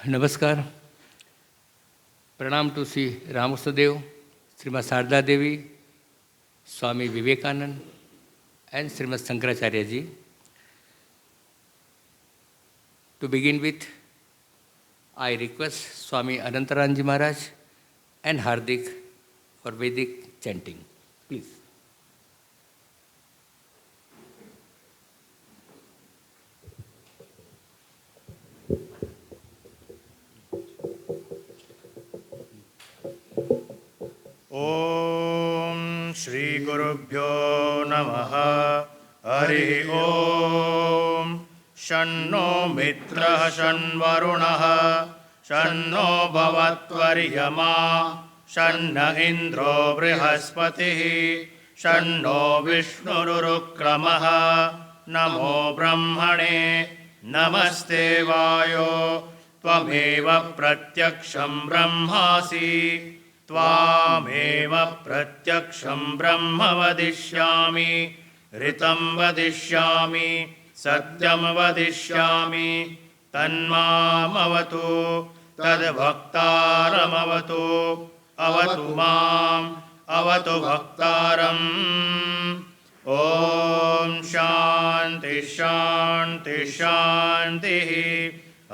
Namaskar. Pranam to Sri Ramakrishna, Srimad Sarda Devi, Swami Vivekananda, and Srimad Sankaracharya ji. To begin with, I request Swami Anantaranji Maharaj and Hardik for Vedic chanting. Please. Om Shri Gurubhyo Namaha Hari Om Shanno Mitra Shanvarunaha Shanno Bhavatvaryama Shanna Indro Brihaspatihi Shanno Vishnurukramaha Namo Brahmane Namaste Vayo Tvameva Pratyaksham Brahmasi त्वामेव प्रत्यक्षं ब्रह्म वदिष्यामि ऋतं वदिष्यामि सत्यं वदिष्यामि तन्मामवतु तद्भक्तारमवतु अवतु माम् अवतु भक्तारम् ॐ शान्ति शान्ति शान्तिः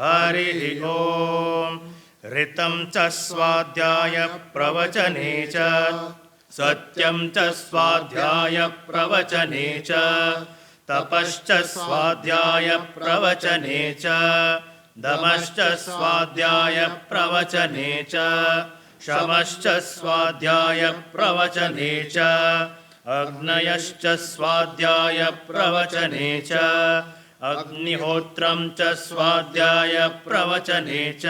हरिः ॐ ऋतं च स्वाध्याय प्रवचने च सत्यं च स्वाध्याय प्रवचने च तपश्च स्वाध्याय प्रवचने च दमश्च स्वाध्याय प्रवचने च शमश्च स्वाध्याय प्रवचने च अग्नयश्च स्वाध्याय प्रवचने च अग्निहोत्रं च स्वाध्याय प्रवचने च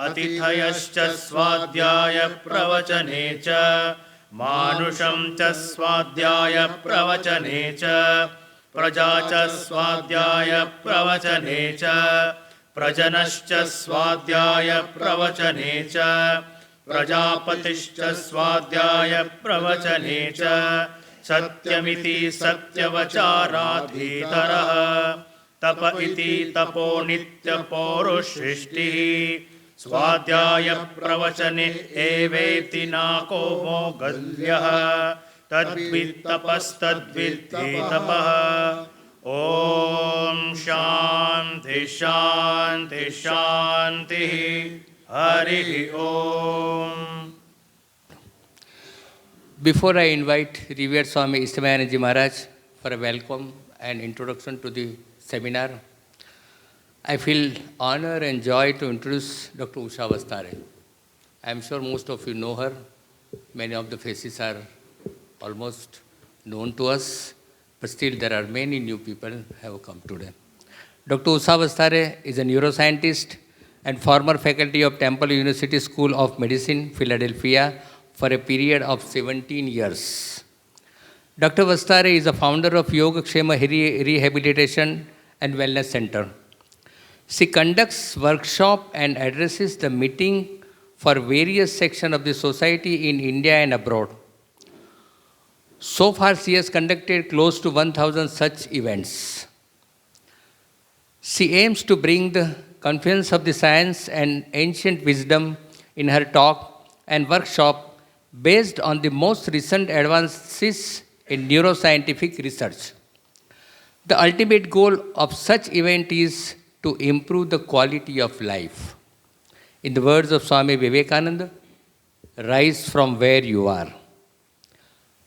अतिथयश्च स्वाध्याय प्रवचने च मानुषं च स्वाध्याय प्रवचने च प्रजा च स्वाध्याय प्रवचने च प्रजनश्च स्वाध्याय प्रवचने च प्रजापतिश्च स्वाध्याय प्रवचने च सत्यमिति सत्यवचाराधीतरः तप इति तपो नित्यपौरुषृष्टिः स्वाध्याय प्रवचने एवेति नाको मोगल्यः तद्वित्तपस्तद्विद्धि तपः ॐ शान्ति शान्ति शान्तिः हरिः ॐ. Before I invite revered Swami Ishtamayanaji Maharaj for a welcome and introduction to the seminar, I feel honor and joy to introduce Dr. Usha Vasthare. I am sure most of you know her. Many of the faces are almost known to us, but still there are many new people who have come today. Dr. Usha Vasthare is a neuroscientist and former faculty of Temple University School of Medicine, Philadelphia, for a period of 17 years. Dr. Vasthare is the founder of Yoga Kshema Rehabilitation and Wellness Center. She conducts workshops and addresses the meeting for various sections of the society in India and abroad. So far, she has conducted close to 1,000 such events. She aims to bring the confluence of the science and ancient wisdom in her talk and workshop based on the most recent advances in neuroscientific research. The ultimate goal of such event is to improve the quality of life. In the words of Swami Vivekananda, rise from where you are.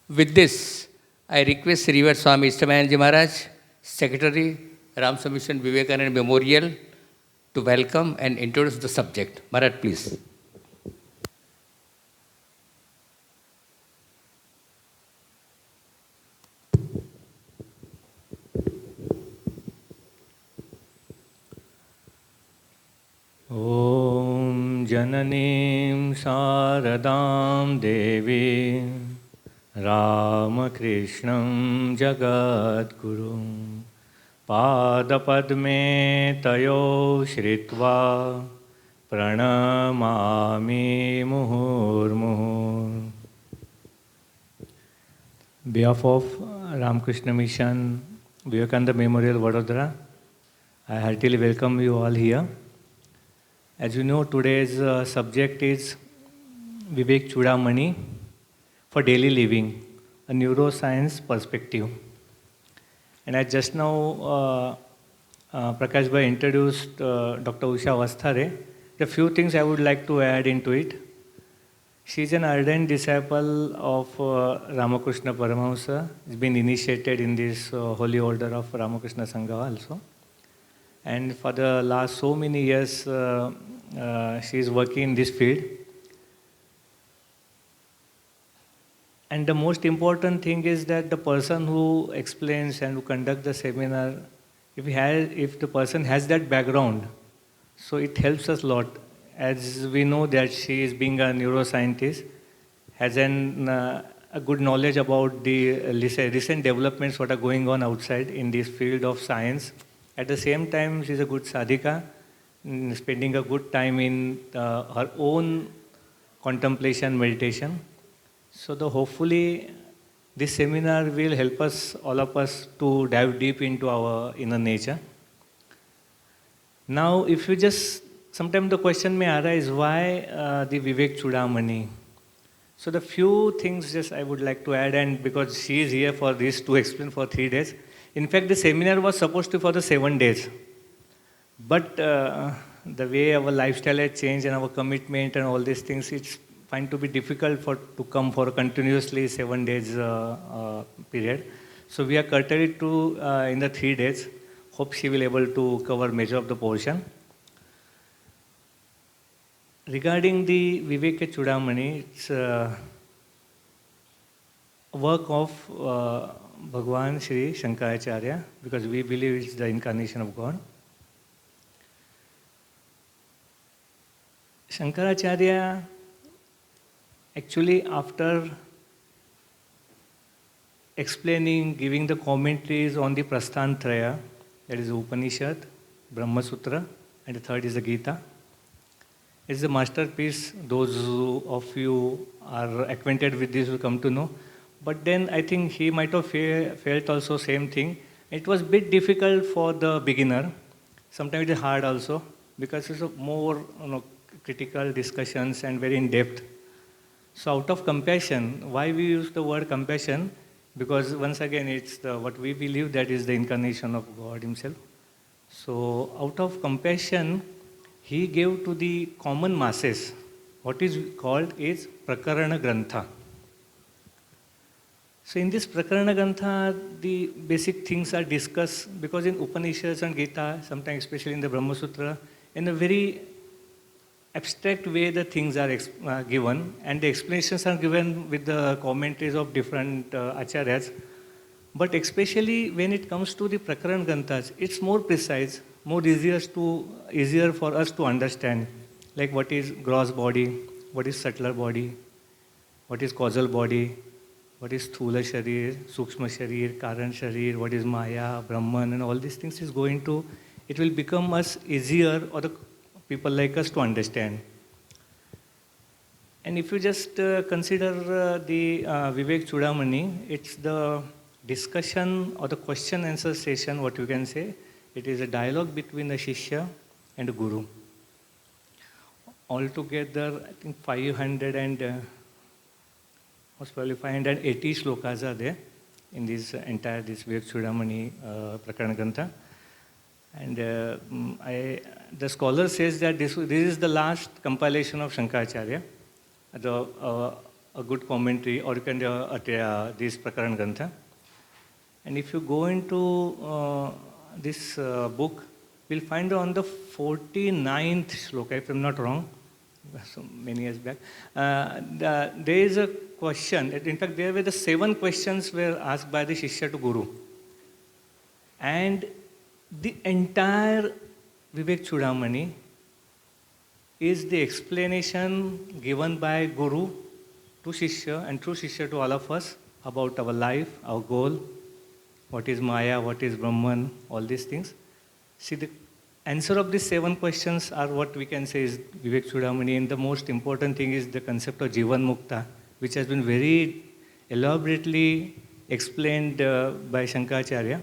With this, I request Revered Swami Ishtamayanaji Maharaj, Secretary, Ramsa Mission Vivekananda Memorial, to welcome and introduce the subject. Maharaj, please. ॐ जननीं शारदां देवीं रामकृष्णं जगद्गुरुं पादपद्मे तयो श्रित्वा प्रणमामि मुहुर्मुहुः. On behalf of Ramakrishna Mission, Vivekananda Memorial, Vadodara, I heartily welcome you all here. As you know, today's subject is Vivekachudamani for daily living, a neuroscience perspective. And as just now Prakash Bhai introduced Dr. Usha Vasthare, a few things I would like to add into it. She is an ardent disciple of Ramakrishna Paramahamsa. She's been initiated in this holy order of Ramakrishna Sangha also. And for the last so many years, she is working in this field. And the most important thing is that the person who explains and who conducts the seminar, if the person has that background, so it helps us a lot. As we know that she is being a neuroscientist, has a good knowledge about the recent developments what are going on outside in this field of science. At the same time, she is a good sadhika, spending a good time in her own contemplation, meditation. So hopefully this seminar will help us, all of us, to dive deep into our inner nature. Now, if you just, sometimes the question may arise, why the Vivekachudamani? So the few things just I would like to add, and because she is here for this to explain for 3 days. In fact, the seminar was supposed to be for the 7 days. But the way our lifestyle has changed and our commitment and all these things, it's find to be difficult to come for a continuously 7 days period. So we are curtailed it to in the 3 days. Hope she will able to cover major of the portion. Regarding the Vivekachudamani, it's a work of Bhagwan Sri Shankaracharya, because we believe it's the incarnation of God. Shankaracharya, actually, after explaining, giving the commentaries on the Prasthantraya, that is Upanishad, Brahma Sutra, and the third is the Gita. It's a masterpiece. Those of you are acquainted with this will come to know. But then I think he might have felt also same thing. It was a bit difficult for the beginner. Sometimes it is hard also, because it's a more critical discussions and very in depth. So out of compassion, why we use the word compassion? Because once again, it's what we believe that is the incarnation of God Himself. So out of compassion, He gave to the common masses what is called is Prakarana Grantha. So in this Prakarana Grantha, the basic things are discussed, because in Upanishads and Gita, sometimes especially in the Brahma Sutra, in a very abstract way the things are given, and the explanations are given with the commentaries of different acharyas. But especially when it comes to the Prakaran Granthas, it's more precise, more easier for us to understand, like what is gross body, what is subtler body, what is causal body, what is Sthula Sharir, Sukshma Sharir, Karan Sharir, what is Maya, Brahman, and all these things is going to, it will become us easier, or the people like us, to understand. And if you just consider the Vivekachudamani, it's the discussion or the question answer session, what you can say. It is a dialogue between a Shishya and a Guru. Altogether, I think 580 shlokas are there in this entire Vivekachudamani Prakarana Grantha. And the scholar says that this is the last compilation of Shankaracharya, a good commentary, or you can this Prakarana Grantha. And if you go into this book, we'll find on the 49th shloka, if I'm not wrong, so many years back, there is a question. In fact, there were the 7 questions were asked by the Shishya to Guru. And the entire Vivekachudamani is the explanation given by Guru to Shishya and through Shishya to all of us about our life, our goal, what is Maya, what is Brahman, all these things. See, the answer of these 7 questions are what we can say is Vivekachudamani, and the most important thing is the concept of Jivan Mukta, which has been very elaborately explained by Shankaracharya,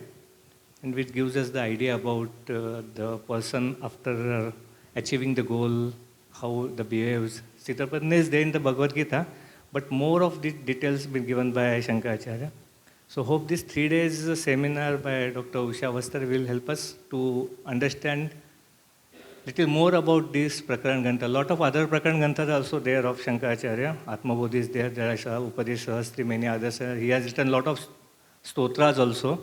and which gives us the idea about the person after achieving the goal, how the behaves. Sitapadna is there in the Bhagavad Gita, but more of the details been given by Shankaracharya. So hope this 3 days seminar by Dr. Usha Vasthare will help us to understand little more about this Prakaran Grantha. A lot of other Prakaran Granthas are also there of Shankaracharya. Atmabodhi is there, there are Upadesh Sahasri, many others. He has written a lot of stotras also.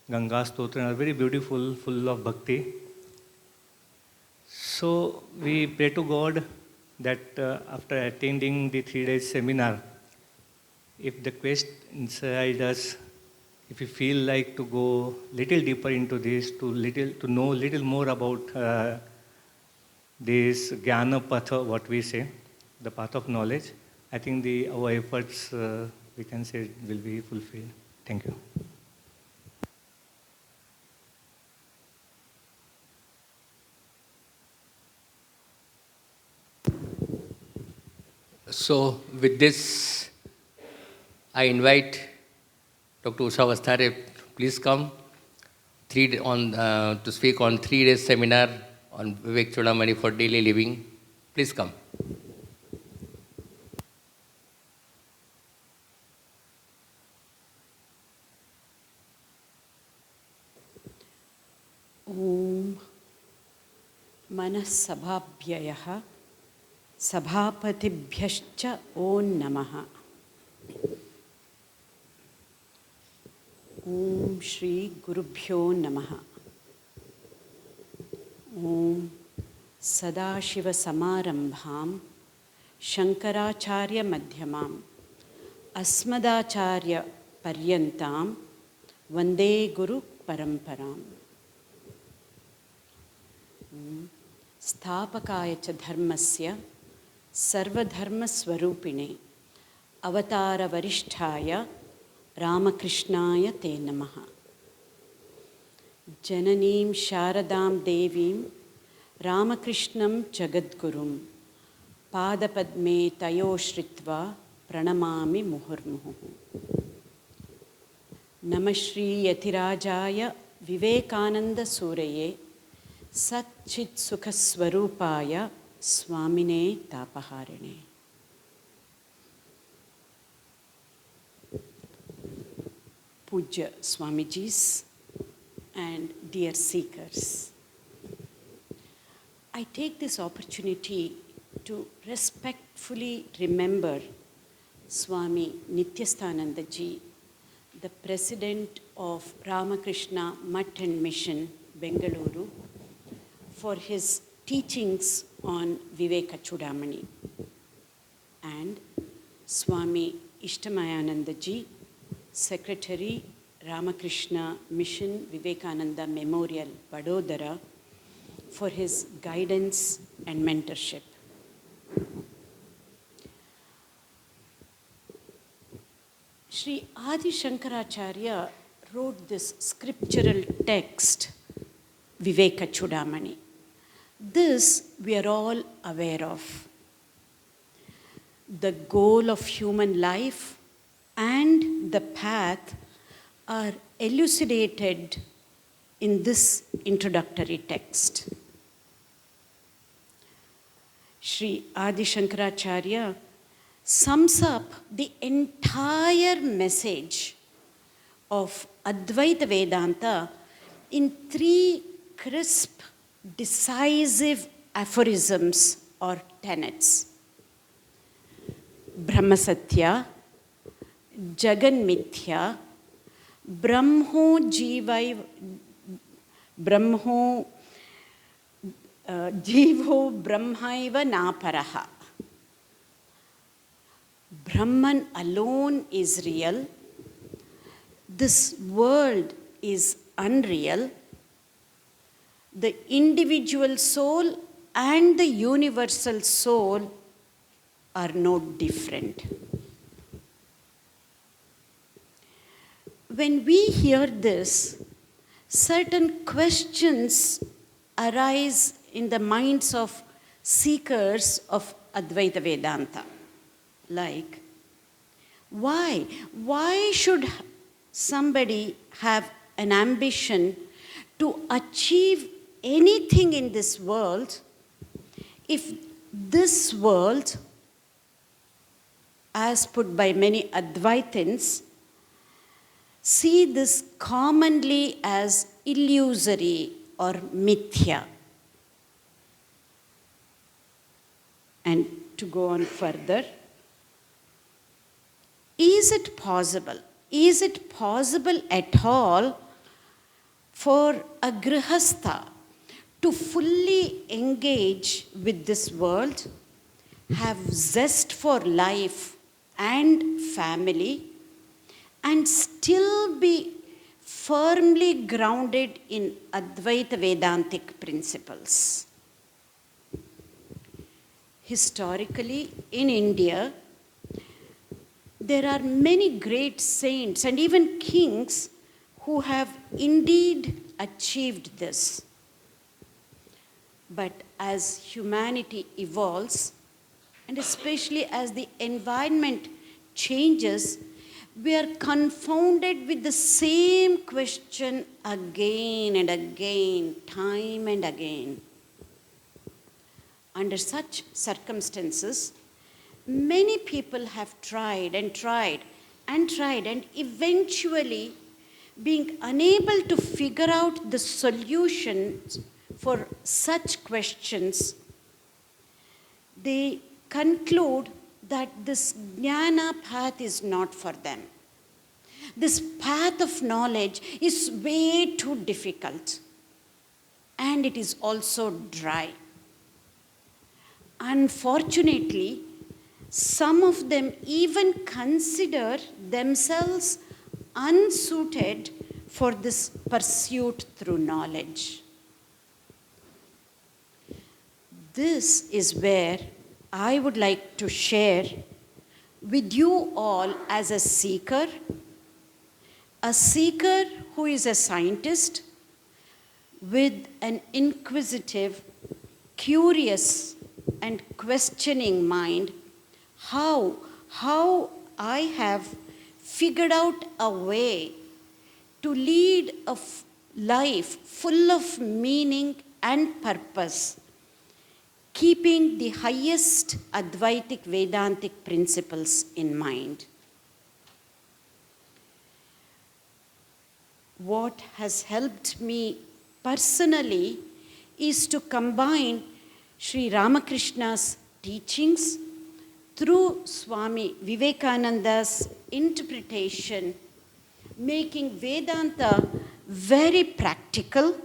Ganga Stotra are very beautiful, full of bhakti. So we pray to God that after attending the 3 days seminar, if the quest inside us, if we feel like to go little deeper into this, to know little more about this Jnana Patha, what we say, the path of knowledge, I think our efforts, we can say, will be fulfilled. Thank you. So with this, I invite Dr. Usha Vasthare, please come to speak on 3 days seminar on Vivekachudamani for daily living. Please come. Om Manas Sabhabhyayah Sabhapatibhyascha Om Namaha. Om Shri Gurubhyo Namaha. Om Sadashiva Samarambham Shankaracharya Madhyamam Asmadacharya Paryantam Vande Guru Paramparam. Sthapakaya cha dharmasya sarvadharmaswarupine avatara varishtaya Ramakrishnaya te namaha. Jananim Sharadam Devim Ramakrishnam Jagadgurum Padapadme Tayo Shritva Pranamami Muhurmuhu. Namashri Yatirajaya Vivekananda Suraye Satchit Sukhaswarupaya Swamine Tapaharine. Pujya Swamijis and dear seekers, I take this opportunity to respectfully remember Swami Nityasthananda Ji, the president of Ramakrishna Mutt and Mission, Bengaluru, for his teachings on Vivekachudamani, and Swami Ishtamayananda Ji, Secretary, Ramakrishna Mission Vivekananda Memorial, Vadodara, for his guidance and mentorship. Sri Adi Shankaracharya wrote this scriptural text, Vivekachudamani. This we are all aware of. The goal of human life and the path are elucidated in this introductory text. Sri Adi Shankaracharya sums up the entire message of Advaita Vedanta in 3 crisp, decisive aphorisms or tenets. Brahmasatya, Jagan Mithya, Brahmo Jivo Brahmaiva Naparaha. Brahman alone is real. This world is unreal. The individual soul and the universal soul are no different. When we hear this, certain questions arise in the minds of seekers of Advaita Vedanta. Like, why? Why should somebody have an ambition to achieve anything in this world if this world, as put by many Advaitins, see this commonly as illusory or mithya. And to go on further, is it possible at all for a grihastha to fully engage with this world, have zest for life and family, and still be firmly grounded in Advaita Vedantic principles? Historically, in India, there are many great saints and even kings who have indeed achieved this. But as humanity evolves, and especially as the environment changes, we are confounded with the same question again and again, time and again. Under such circumstances, many people have tried and eventually, being unable to figure out the solutions for such questions, they conclude that this jnana path is not for them. This path of knowledge is way too difficult, and it is also dry. Unfortunately, some of them even consider themselves unsuited for this pursuit through knowledge. This is where I would like to share with you all as a seeker who is a scientist with an inquisitive, curious, and questioning mind, how I have figured out a way to lead a life full of meaning and purpose, keeping the highest Advaitic Vedantic principles in mind. What has helped me personally is to combine Sri Ramakrishna's teachings through Swami Vivekananda's interpretation, making Vedanta very practical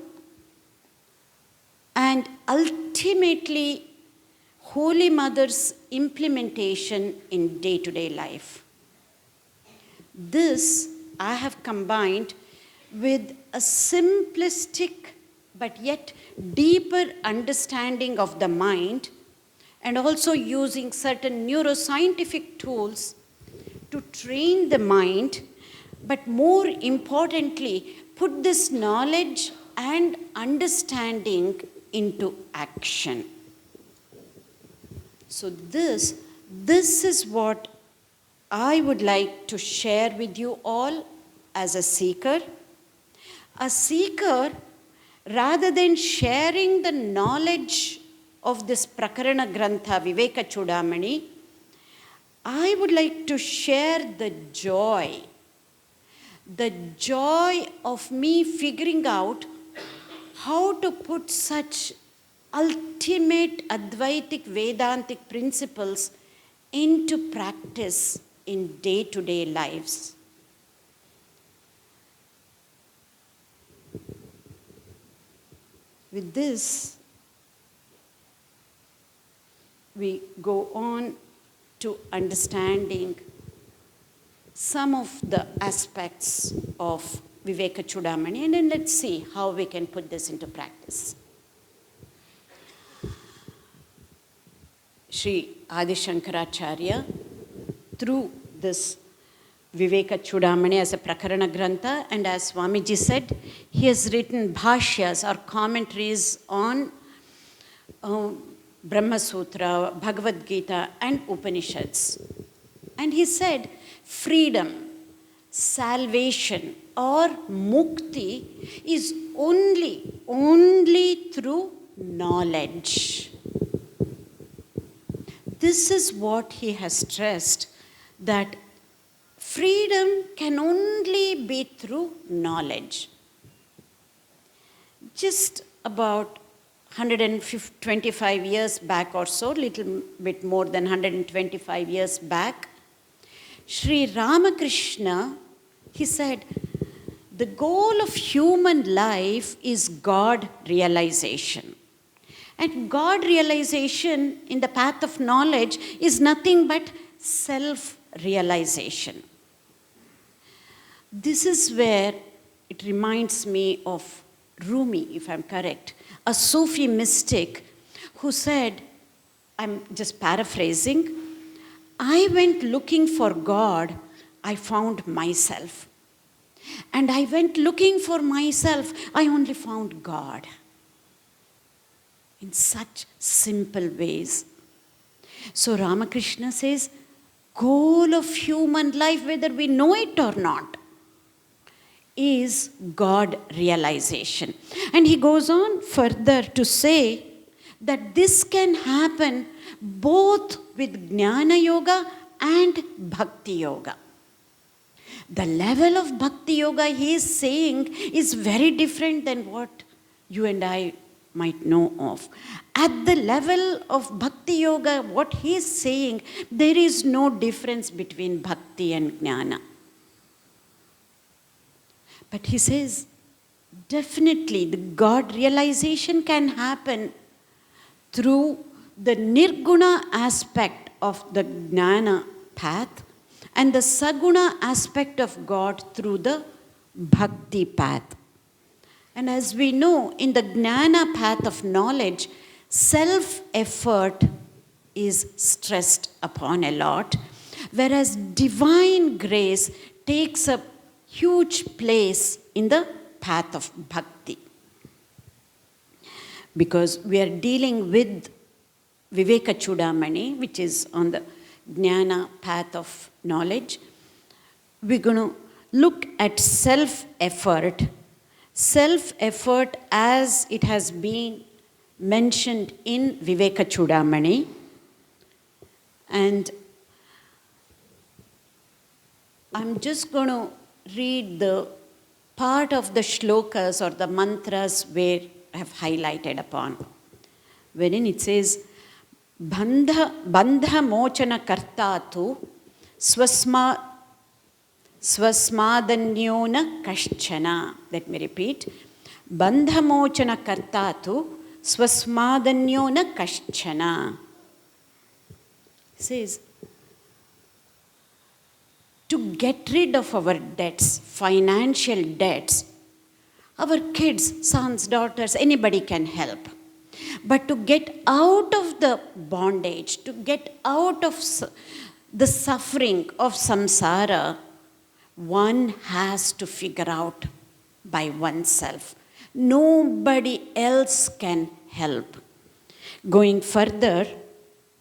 and ultimately Holy Mother's implementation in day-to-day life. This I have combined with a simplistic but yet deeper understanding of the mind, and also using certain neuroscientific tools to train the mind, but more importantly, put this knowledge and understanding into action. So this is what I would like to share with you all as a seeker. A seeker, rather than sharing the knowledge of this Prakarana Grantha, Vivekachudamani, I would like to share the joy of me figuring out how to put such ultimate Advaitic Vedantic principles into practice in day-to-day lives. With this, we go on to understanding some of the aspects of Vivekachudamani, and then let's see how we can put this into practice. Sri Adi Shankaracharya, through this Vivekachudamani as a Prakarana Grantha, and as Swamiji said, he has written bhashyas or commentaries on Brahma Sutra, Bhagavad Gita, and Upanishads. And he said, freedom, salvation, or mukti is only through knowledge. this is what he has stressed, that freedom can only be through knowledge. Just about 125 years back or so, little bit more than 125 years back, Sri Ramakrishna, he said, the goal of human life is God realization. And God realization in the path of knowledge is nothing but self-realization. This is where it reminds me of Rumi, if I'm correct, a Sufi mystic who said, I'm just paraphrasing, I went looking for God, I found myself. And I went looking for myself, I only found God. In such simple ways. So Ramakrishna says, goal of human life, whether we know it or not, is God realization. And he goes on further to say that this can happen both with Jnana Yoga and Bhakti Yoga. The level of Bhakti Yoga he is saying is very different than what you and I might know of. At the level of Bhakti Yoga, what he is saying, there is no difference between Bhakti and Jnana. But he says, definitely the God realization can happen through the Nirguna aspect of the Jnana path and the Saguna aspect of God through the Bhakti path. And as we know, in the Jnana path of knowledge, self-effort is stressed upon a lot, whereas divine grace takes a huge place in the path of Bhakti. Because we are dealing with Vivekachudamani, which is on the Jnana path of knowledge, we're going to look at self-effort. Self-effort as it has been mentioned in Vivekachudamani. And I'm just going to read the part of the shlokas or the mantras where I have highlighted upon. Wherein it says, Bandha mochana kartatu swasmadanyona kaschana. Let me repeat. Bandha mochana kartatu swasmadanyona kaschana. It says, to get rid of our debts, financial debts, our kids, sons, daughters, anybody can help. But to get out of the bondage, to get out of the suffering of samsara, one has to figure out by oneself. Nobody else can help. Going further,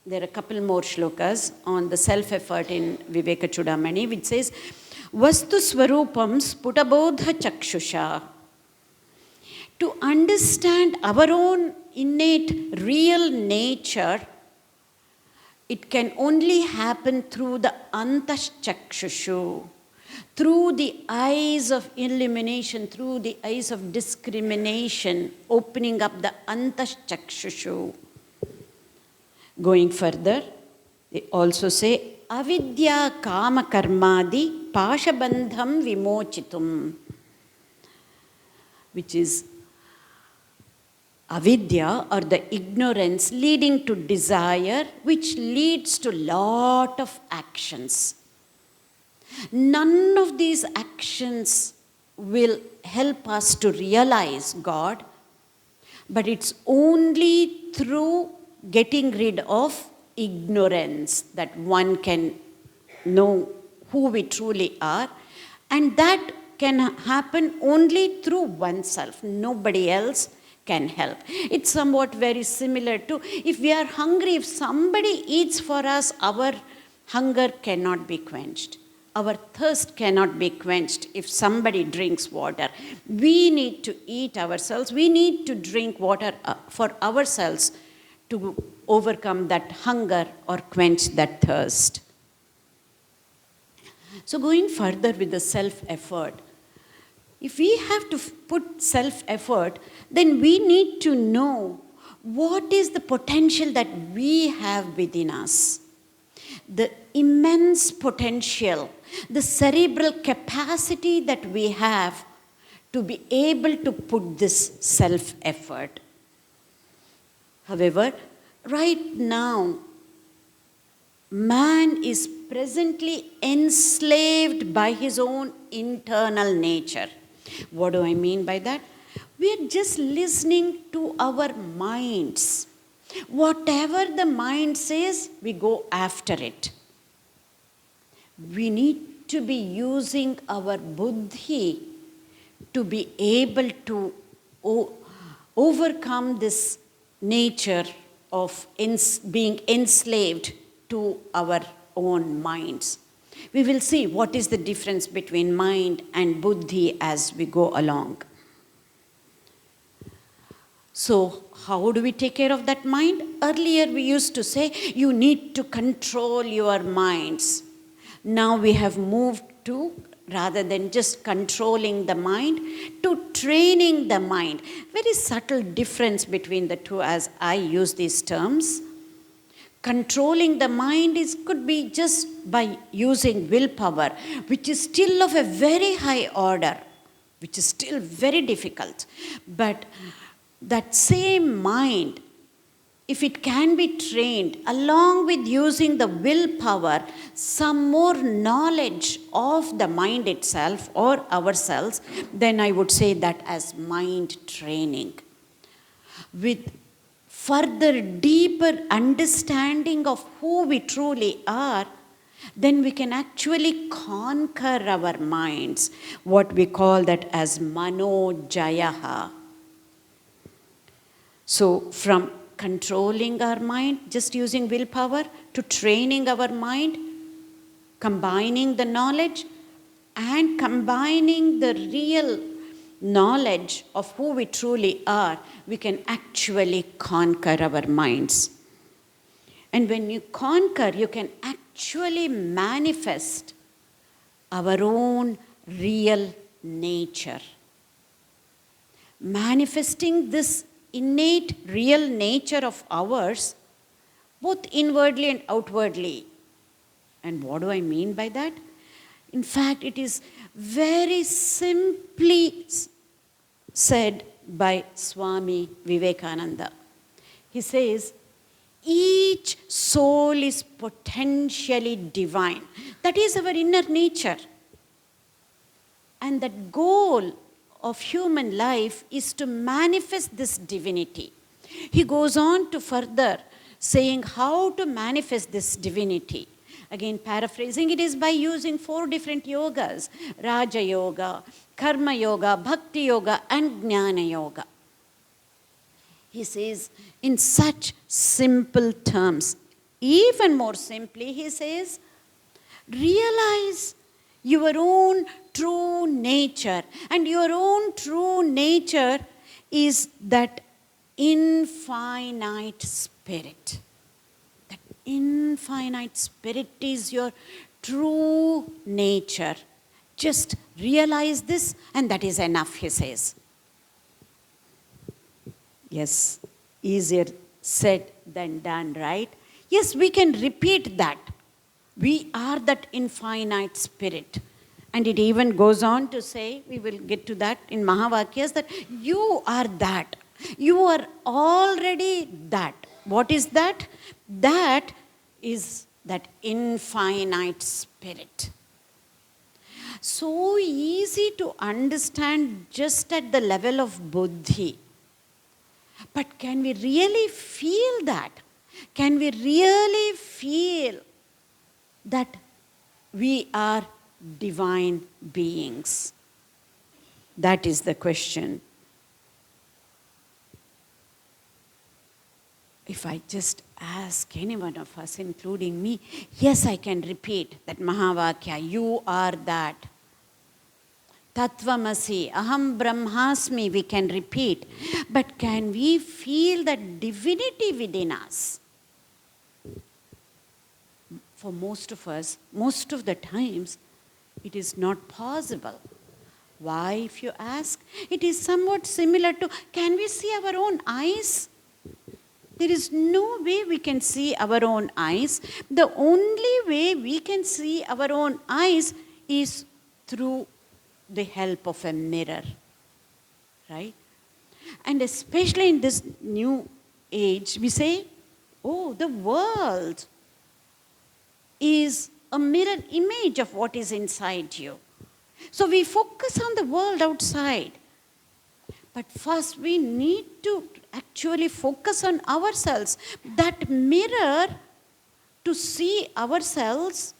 there are a couple more shlokas on the self-effort in Vivekachudamani, which says, Vastu swarupam sputabodha chakshusha. To understand our own innate real nature, it can only happen through the antaschakshushu, through the eyes of illumination, through the eyes of discrimination, opening up the antaschakshushu. Going further, they also say, avidya kama karmadi pashabandham vimochitum, which is avidya or the ignorance leading to desire, which leads to lot of actions. None of these actions will help us to realize God, but it's only through getting rid of ignorance that one can know who we truly are, and that can happen only through oneself. Nobody else can help. It's somewhat very similar to if we are hungry, if somebody eats for us, our hunger cannot be quenched. Our thirst cannot be quenched if somebody drinks water. We need to eat ourselves. We need to drink water for ourselves to overcome that hunger or quench that thirst. So going further with the self-effort, if we have to put self-effort, then we need to know what is the potential that we have within us. The immense potential, the cerebral capacity that we have to be able to put this self-effort. However, right now, man is presently enslaved by his own internal nature. What do I mean by that? We are just listening to our minds. Whatever the mind says, we go after it. We need to be using our buddhi to be able to overcome this nature of being enslaved to our own minds. We will see what is the difference between mind and buddhi as we go along. So, how do we take care of that mind? Earlier we used to say, you need to control your minds. Now we have moved to, rather than just controlling the mind, to training the mind. Very subtle difference between the two as I use these terms. Controlling the mind could be just by using willpower, which is still of a very high order, which is still very difficult. But that same mind, if it can be trained along with using the willpower, some more knowledge of the mind itself or ourselves, then I would say that as mind training. With further deeper understanding of who we truly are, then we can actually conquer our minds, what we call that as mano jayaha. So from controlling our mind, just using willpower, to training our mind, combining the knowledge and combining the real knowledge of who we truly are, we can actually conquer our minds. And when you conquer, you can actually manifest our own real nature. Manifesting this innate real nature of ours, both inwardly and outwardly. And what do I mean by that? In fact, it is very simply said by Swami Vivekananda. He says, each soul is potentially divine. That is our inner nature. And that goal of human life is to manifest this divinity. He goes on to further saying how to manifest this divinity. Again, paraphrasing, it is by using 4 different yogas: Raja Yoga, Karma Yoga, Bhakti Yoga, and Jnana Yoga. He says in such simple terms, even more simply, he says, realize your own true nature. And your own true nature is that infinite spirit. That infinite spirit is your true nature. Just realize this, and that is enough, he says. Yes, easier said than done, right? Yes, we can repeat that. We are that infinite spirit. And it even goes on to say, we will get to that in Mahavakyas, that you are that. You are already that. What is that? That is that infinite spirit. So easy to understand just at the level of buddhi. But can we really feel that? Can we really feel that we are divine beings? That is the question. If I just ask any one of us, including me, yes, I can repeat that Mahavakya, you are that. Tattvamasi, Aham Brahmasmi, we can repeat. But can we feel that divinity within us? for most of us, most of the times, it is not possible. Why, if you ask? It is somewhat similar to, can we see our own eyes? There is no way we can see our own eyes. The only way we can see our own eyes is through the help of a mirror, right? And especially in this new age, we say, oh, the world is a mirror image of what is inside you. So we focus on the world outside. But first we need to actually focus on ourselves. That mirror to see ourselves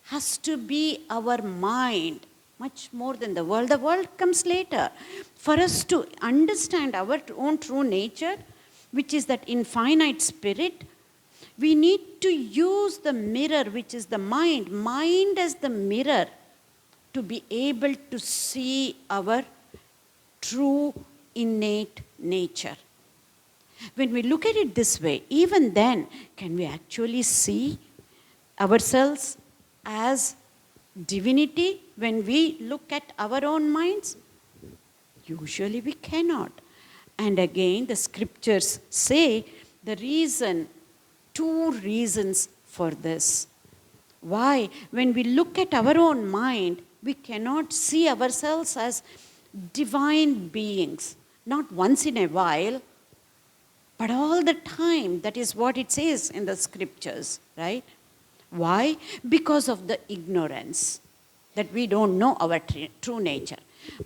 has to be our mind, much more than the world. The world comes later. For us to understand our own true nature, which is that infinite spirit, we need to use the mirror, which is the mind as the mirror, to be able to see our true innate nature. When we look at it this way, even then, can we actually see ourselves as divinity when we look at our own minds? Usually we cannot. And again, the scriptures say the reason, 2 reasons for this. Why? When we look at our own mind, we cannot see ourselves as divine beings. Not once in a while, but all the time. That is what it says in the scriptures, right? Why? Because of the ignorance, that we don't know our true nature.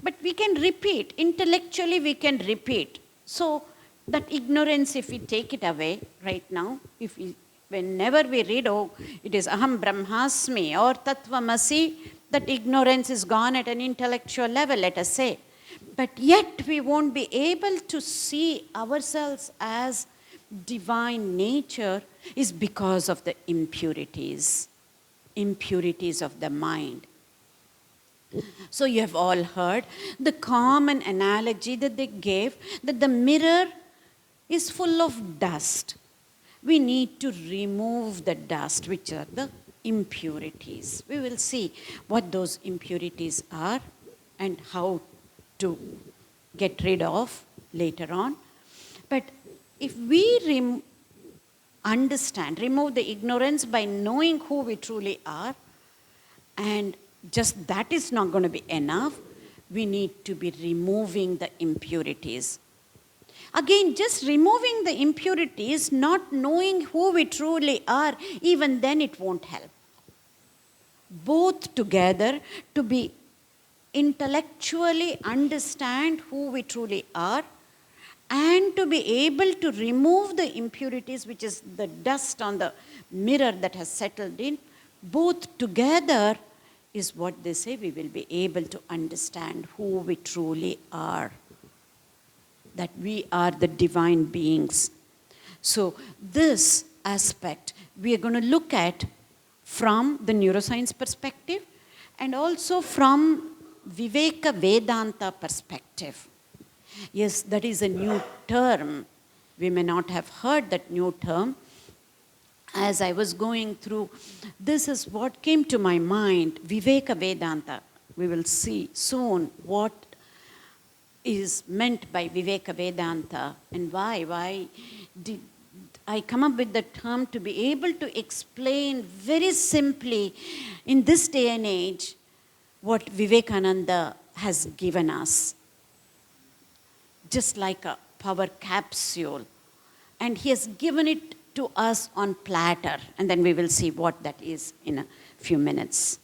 But we can repeat, intellectually we can repeat. So that ignorance, if we take it away right now, whenever we read, oh, it is Aham Brahmasmi or Tattvamasi, that ignorance is gone at an intellectual level, let us say. But yet we won't be able to see ourselves as divine nature is because of the impurities of the mind. So you have all heard the common analogy that they gave, that the mirror is full of dust. We need to remove the dust, which are the impurities. We will see what those impurities are and how to get rid of later on. But if we remove the ignorance by knowing who we truly are, and just that is not going to be enough, we need to be removing the impurities. Again, just removing the impurities, not knowing who we truly are, even then it won't help. Both together, to be intellectually understand who we truly are, and to be able to remove the impurities, which is the dust on the mirror that has settled in, both together is what they say we will be able to understand who we truly are. That we are the divine beings. So this aspect we are going to look at from the neuroscience perspective and also from Viveka Vedanta perspective. Yes, that is a new term. We may not have heard that new term. As I was going through, this is what came to my mind, Viveka Vedanta. We will see soon what is meant by Viveka Vedanta and why. Why did I come up with the term to be able to explain very simply in this day and age what Vivekananda has given us. Just like a power capsule. And he has given it to us on platter. And then we will see what that is in a few minutes.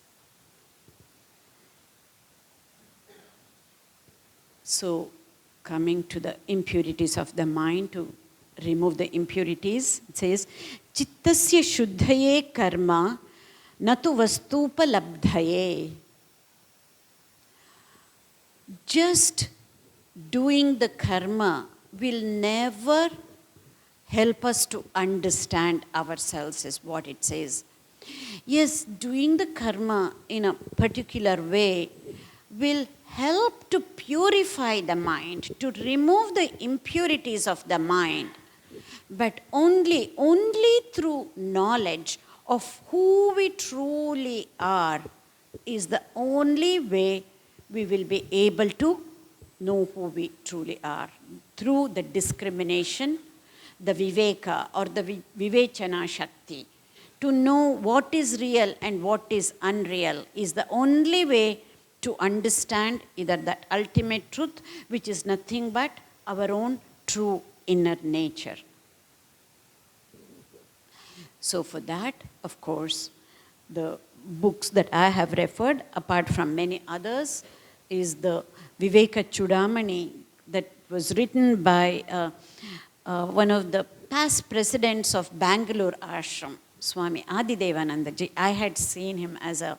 So, coming to the impurities of the mind, to remove the impurities, it says, Chittasya shuddhaye karma natu vastupalabdhaye. Just doing the karma will never help us to understand ourselves, is what it says. Yes, doing the karma in a particular way will help to purify the mind, to remove the impurities of the mind. But only through knowledge, of who we truly are is the only way we will be able to know who we truly are. Through the discrimination, the viveka or the vivechana shakti, to know what is real and what is unreal is the only way to understand either that ultimate truth, which is nothing but our own true inner nature. So for that, of course, the books that I have referred, apart from many others, is the Vivekachudamani that was written by one of the past presidents of Bangalore Ashram, Swami Adidevananda ji. I had seen him as a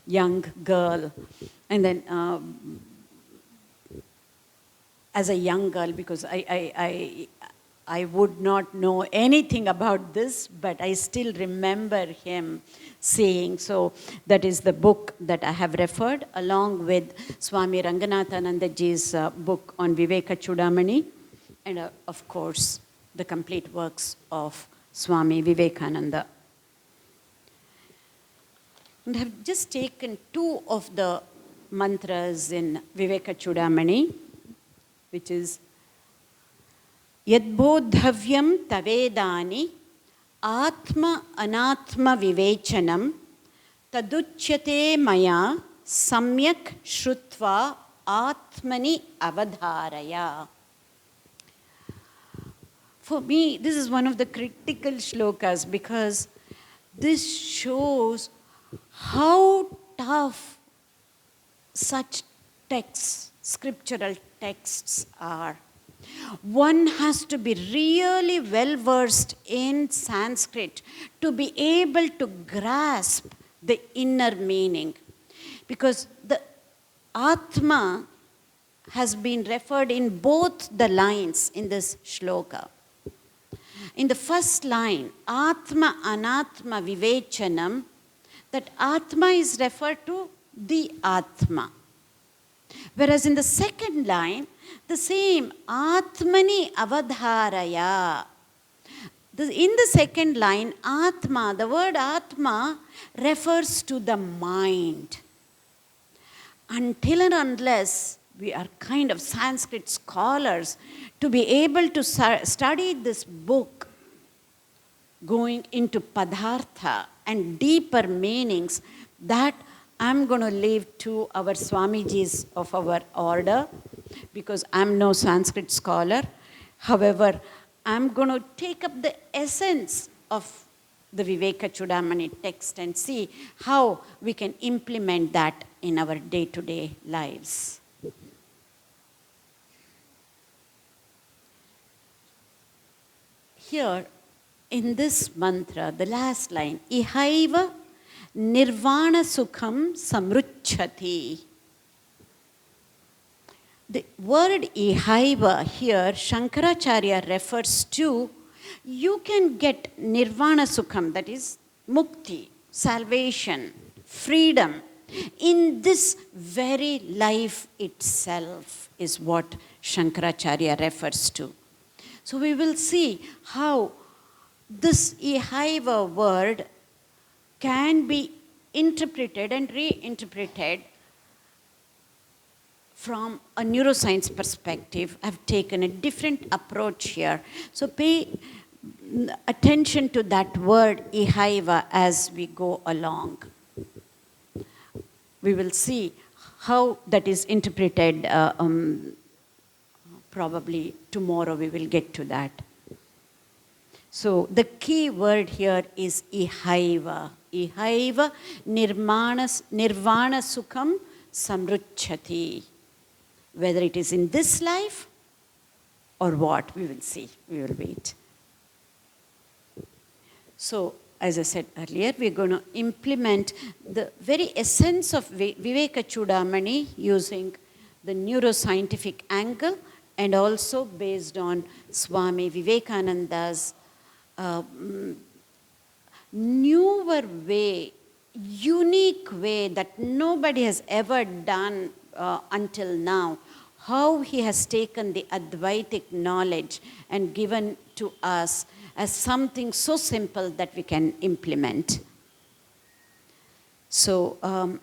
young girl, and then as a young girl, because I would not know anything about this, but I still remember him saying. So that is the book that I have referred, along with Swami Ranganathananda ji's book on Vivekachudamani, and of course the complete works of Swami Vivekananda. And I have just taken two of the mantras in Vivekachudamani, which is Yadbodhavyam tavedani atma anatma vivechanam taduchyate maya samyak shrutva atmani avadharaya. For me, this is one of the critical shlokas, because this shows how tough such texts, scriptural texts are. One has to be really well versed in Sanskrit to be able to grasp the inner meaning, because the Atma has been referred in both the lines in this shloka. In the first line, Atma Anatma Vivechanam, that Atma is referred to the Atma. Whereas in the second line, the same Atmani Avadharaya. In the second line, Atma, the word Atma refers to the mind. Until and unless we are kind of Sanskrit scholars, to be able to study this book, going into Padartha and deeper meanings, that I'm going to leave to our Swamijis of our order, because I'm no Sanskrit scholar. However, I'm going to take up the essence of the Vivekachudamani text and see how we can implement that in our day-to-day lives. Here, in this mantra, the last line, Ihaiva Nirvana Sukham Samruchati. The word Ihaiva here, Shankaracharya refers to, you can get Nirvana Sukham, that is Mukti, salvation, freedom, in this very life itself, is what Shankaracharya refers to. So we will see how this Ihaiva word can be interpreted and reinterpreted from a neuroscience perspective. I've taken a different approach here. So pay attention to that word Ihaiva as we go along. We will see how that is interpreted. Probably tomorrow we will get to that. So the key word here is Ihaiva. Ihaiva Nirvana Sukham Samruchati. Whether it is in this life or what, we will see. We will wait. So, as I said earlier, we're going to implement the very essence of Vivekachudamani using the neuroscientific angle, and also based on Swami Vivekananda's newer way, unique way that nobody has ever done until now, how he has taken the Advaitic knowledge and given to us as something so simple that we can implement. So,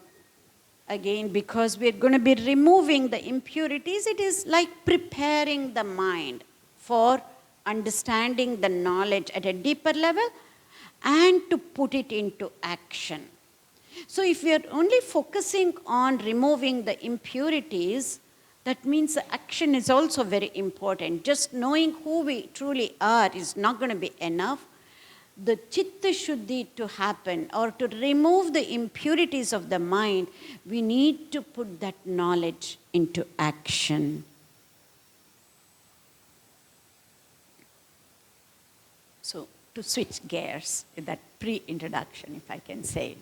again, because we're going to be removing the impurities, it is like preparing the mind for understanding the knowledge at a deeper level and to put it into action. So if we are only focusing on removing the impurities, that means the action is also very important. Just knowing who we truly are is not going to be enough. The chitta shuddhi to happen, or to remove the impurities of the mind, we need to put that knowledge into action. So, to switch gears with that pre-introduction, if I can say.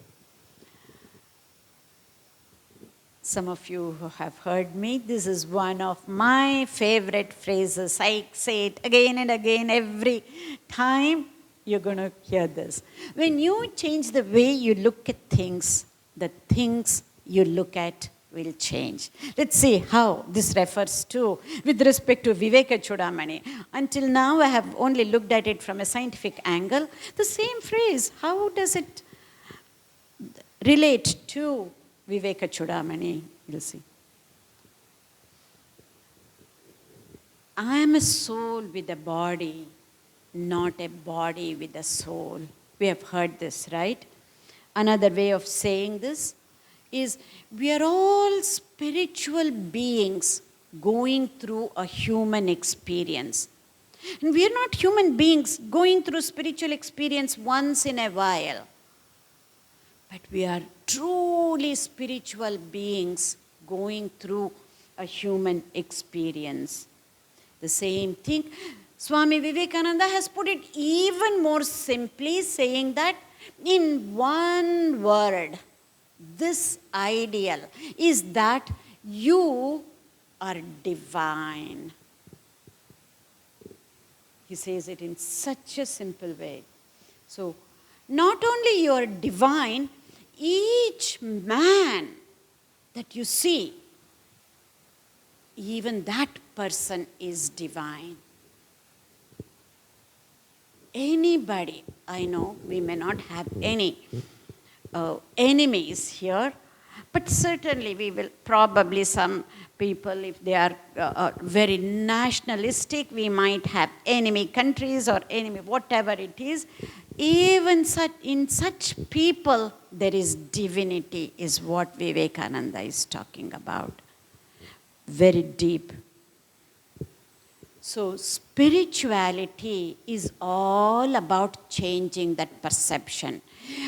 Some of you who have heard me, this is one of my favorite phrases. I say it again and again every time. You're going to hear this. When you change the way you look at things, the things you look at will change. Let's see how this refers to, with respect to Vivekachudamani. Until now, I have only looked at it from a scientific angle. The same phrase, how does it relate to Vivekachudamani? You'll see. I am a soul with a body, not a body with a soul. We have heard this, right? Another way of saying this is we are all spiritual beings going through a human experience. And we are not human beings going through spiritual experience once in a while. But we are truly spiritual beings going through a human experience. The same thing, Swami Vivekananda has put it even more simply, saying that in one word, this ideal is that you are divine. He says it in such a simple way. So, not only you are divine, each man that you see, even that person is divine. Anybody, I know we may not have any enemies here, but certainly we will probably, some people, if they are very nationalistic, we might have enemy countries or enemy whatever it is. Even in such people, there is divinity, is what Vivekananda is talking about. Very deep. So spirituality is all about changing that perception.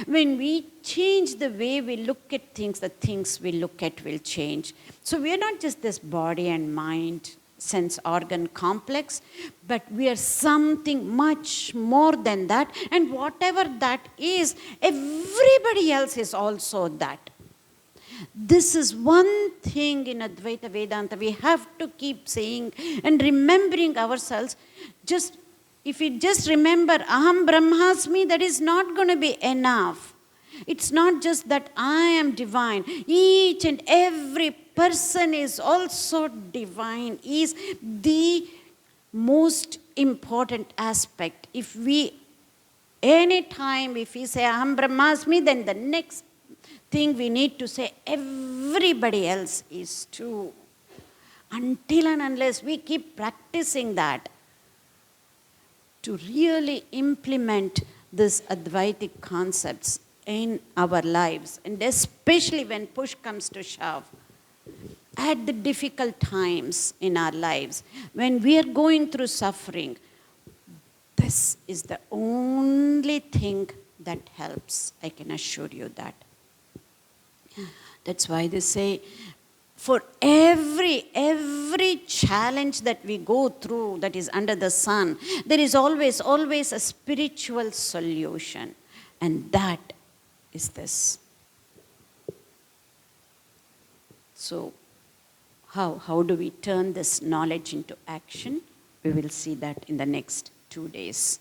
When we change the way we look at things, the things we look at will change. So we are not just this body and mind, sense organ complex, but we are something much more than that. And whatever that is, everybody else is also that. This is one thing in Advaita Vedanta we have to keep saying and remembering ourselves. Just if we just remember Aham Brahmasmi, that is not going to be enough. It's not just that I am divine. Each and every person is also divine, is the most important aspect. If we, anytime if we say Aham Brahmasmi, then the next thing we need to say, everybody else is too. Until and unless we keep practicing that, to really implement these Advaitic concepts in our lives, and especially when push comes to shove, at the difficult times in our lives, when we are going through suffering, this is the only thing that helps. I can assure you that. That's why they say, for every challenge that we go through that is under the sun, there is always a spiritual solution. And that is this. So, how do we turn this knowledge into action? We will see that in the next 2 days.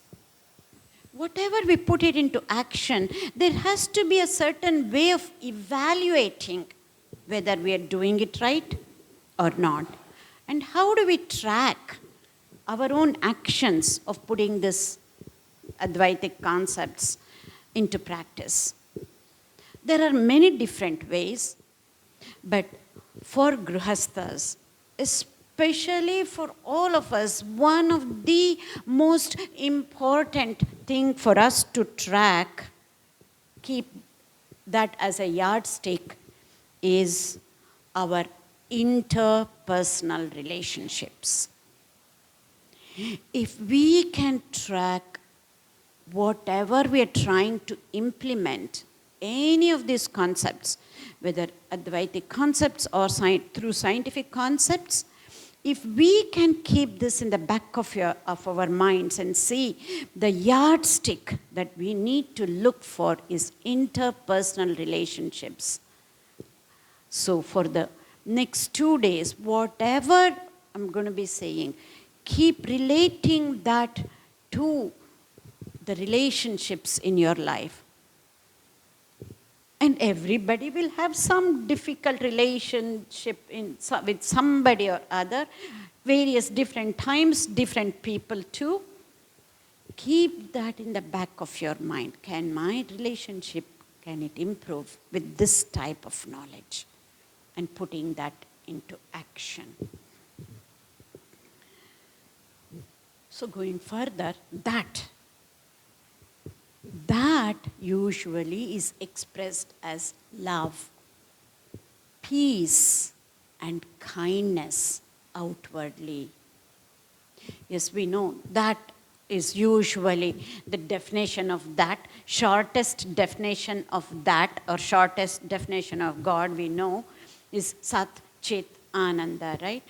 Whatever we put it into action, there has to be a certain way of evaluating whether we are doing it right or not. And how do we track our own actions of putting this Advaitic concepts into practice? There are many different ways, but for Grihasthas, especially for all of us, one of the most important thing for us to track, keep that as a yardstick, is our interpersonal relationships. If we can track whatever we are trying to implement, any of these concepts, whether Advaitic concepts or through scientific concepts, if we can keep this in the back of our minds and see the yardstick that we need to look for is interpersonal relationships. So for the next 2 days, whatever I'm going to be saying, keep relating that to the relationships in your life. And everybody will have some difficult relationship with somebody or other, various different times, different people too. Keep that in the back of your mind. Can my relationship, can it improve with this type of knowledge? And putting that into action. So going further, that usually is expressed as love, peace, and kindness outwardly. Yes, we know that is usually the definition of that, shortest definition of that, or shortest definition of God we know is Sat Chit Ananda, right?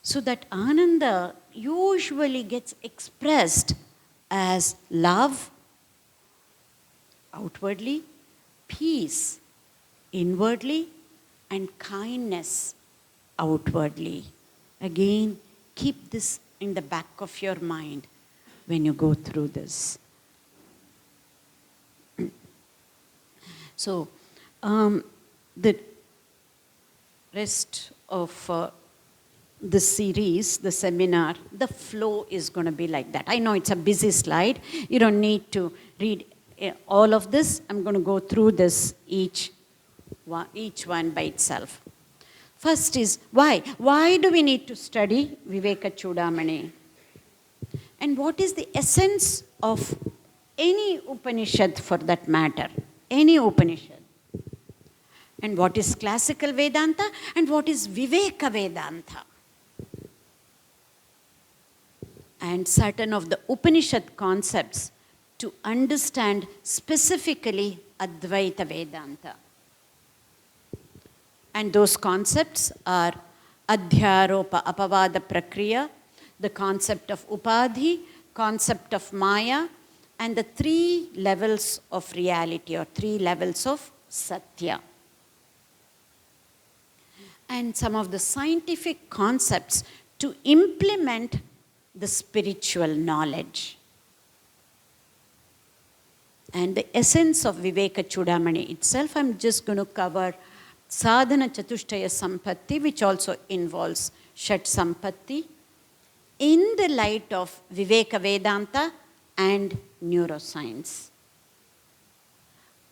So that Ananda usually gets expressed as love outwardly, peace inwardly, and kindness outwardly. Again, keep this in the back of your mind when you go through this. So, the rest of this series, the seminar, the flow is going to be like that. I know it's a busy slide. You don't need to read all of this. I'm going to go through this each one by itself. First is why? Why do we need to study Vivekachudamani? And what is the essence of any Upanishad for that matter? Any Upanishad. And what is classical Vedanta and what is Viveka Vedanta? And certain of the Upanishad concepts to understand specifically Advaita Vedanta. And those concepts are Adhyaropa Apavada Prakriya, the concept of Upadhi, concept of Maya, and the 3 levels of reality or 3 levels of Satya. And some of the scientific concepts to implement the spiritual knowledge. And the essence of Vivekachudamani itself, I'm just going to cover Sadhana Chatushtaya Sampatti, which also involves Shat Sampatti, in the light of Viveka Vedanta and neuroscience.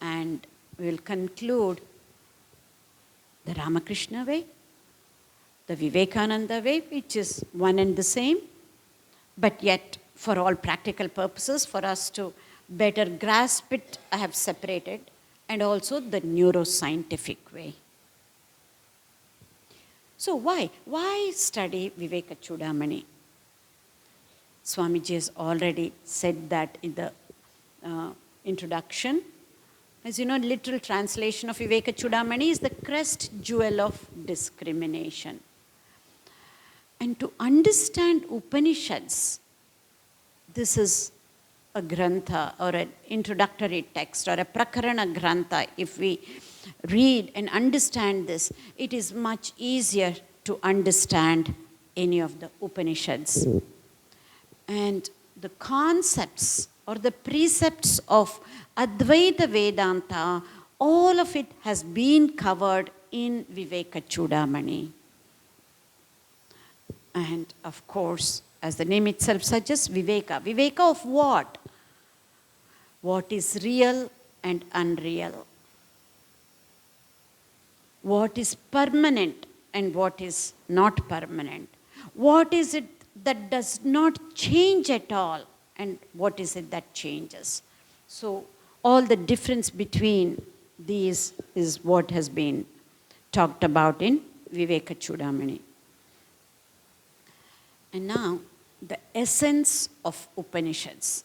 And we'll conclude the Ramakrishna way, the Vivekananda way, which is one and the same, but yet for all practical purposes, for us to better grasp it, I have separated, and also the neuroscientific way. So why? Why study Vivekachudamani? Swamiji has already said that in the introduction. As you know, literal translation of Vivekachudamani is the crest jewel of discrimination. And to understand Upanishads, this is a grantha or an introductory text or a prakarana grantha. If we read and understand this, it is much easier to understand any of the Upanishads. And the concepts or the precepts of Advaita Vedanta, all of it has been covered in Vivekachudamani. And of course, as the name itself suggests, Viveka. Viveka of what? What is real and unreal? what is permanent and what is not permanent. What is it that does not change at all, and what is it that changes. So all the difference between these is what has been talked about in Vivekachudamani. And now, the essence of Upanishads.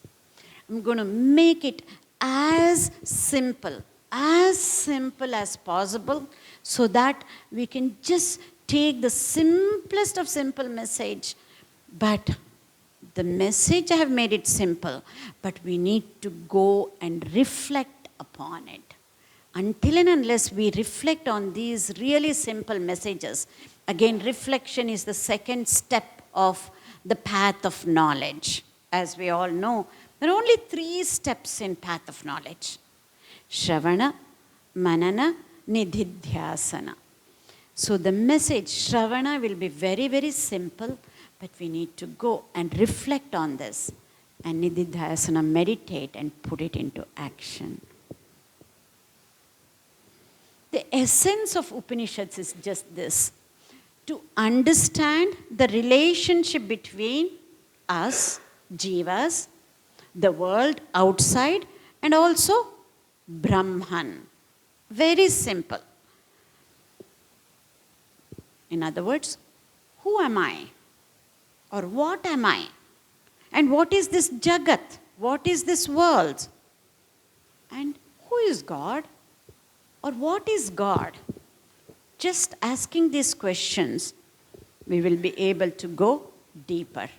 I'm going to make it as simple as possible, so that we can just take the simplest of simple message. But the message, I have made it simple, but we need to go and reflect upon it. Until and unless we reflect on these really simple messages, again, reflection is the second step of the path of knowledge. As we all know, there are only 3 steps in path of knowledge: Shravana, Manana, Nididhyasana. So the message, Shravana, will be very, very simple, but we need to go and reflect on this, and Nididhyasana, meditate and put it into action. The essence of Upanishads is just this: to understand the relationship between us, jivas, the world outside, and also Brahman. Very simple. In other words, who am I? Or what am I? And what is this Jagat? What is this world? And who is God? Or what is God? Just asking these questions, we will be able to go deeper.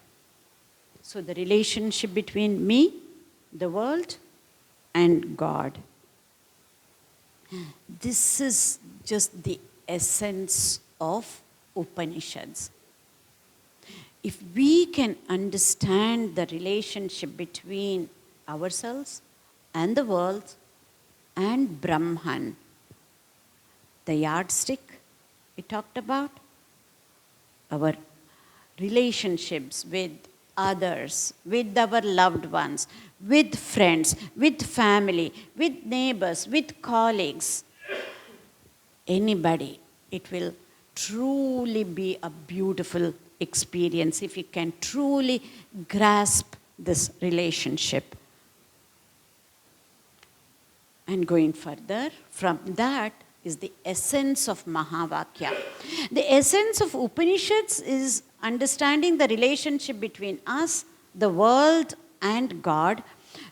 So the relationship between me, the world, and God. This is just the essence of Upanishads. If we can understand the relationship between ourselves and the world and Brahman, the yardstick we talked about, our relationships with others, with our loved ones, with friends, with family, with neighbors, with colleagues, anybody, it will truly be a beautiful experience if you can truly grasp this relationship. And going further, from that is the essence of Mahavakya. The essence of Upanishads is understanding the relationship between us, the world, and God,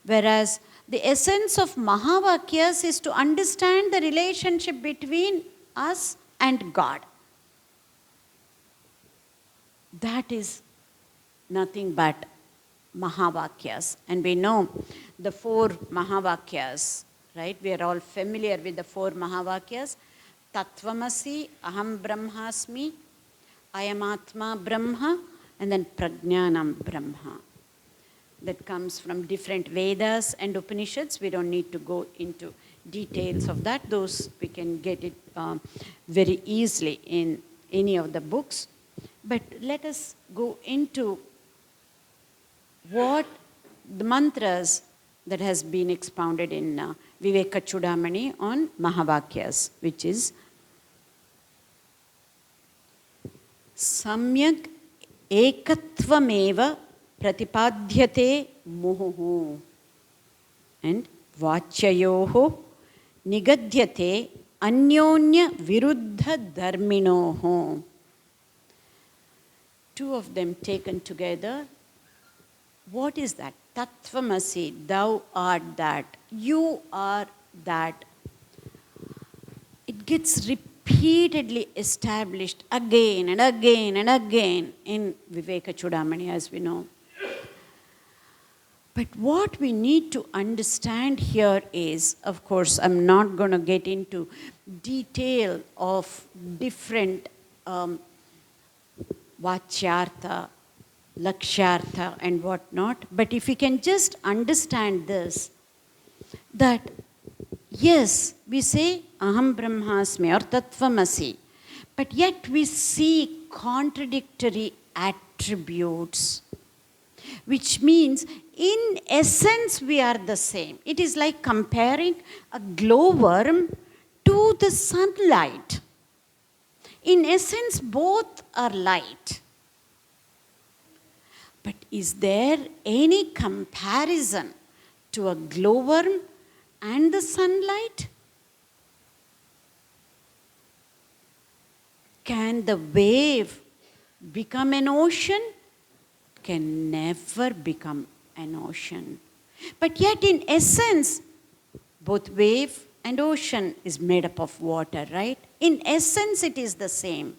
whereas the essence of Mahavakyas is to understand the relationship between us and God. That is nothing but Mahavakyas. And we know the 4 Mahavakyas, right? We are all familiar with the 4 Mahavakyas. Tattvamasi, Aham Brahmasmi, Ayamatma Brahma, and then Prajnanam Brahma. That comes from different Vedas and Upanishads. We don't need to go into details of that. Those we can get it very easily in any of the books. But let us go into what the mantras that has been expounded in Vivekachudamani on Mahavakyas, which is Samyak Ekatvameva Pratipadhyate Muhuhu, and Vachyayoho Nigadhyate Anyonya Viruddha Dharminoho. 2 of them taken together. What is that? Tattvamasi, thou art that, you are that. It gets repeatedly established again and again and again in Vivekachudamani, as we know. But what we need to understand here is, of course, I'm not going to get into detail of different Vachyartha, Lakshyartha and whatnot, but if we can just understand this, that yes, we say Aham Brahmasmi or Tattvamasi, but yet we see contradictory attributes, which means in essence we are the same. It is like comparing a glowworm to the sunlight. In essence, both are light. But is there any comparison to a glowworm and the sunlight? Can the wave become an ocean? Can never become an ocean. But yet in essence, both wave and ocean is made up of water, right? In essence, it is the same.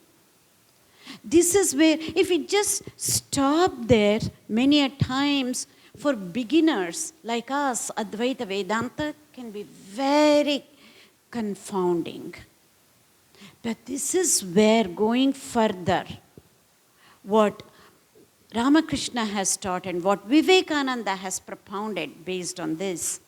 This is where, if we just stop there, many a times for beginners like us, Advaita Vedanta can be very confounding. But this is where, going further, what Ramakrishna has taught and what Vivekananda has propounded based on this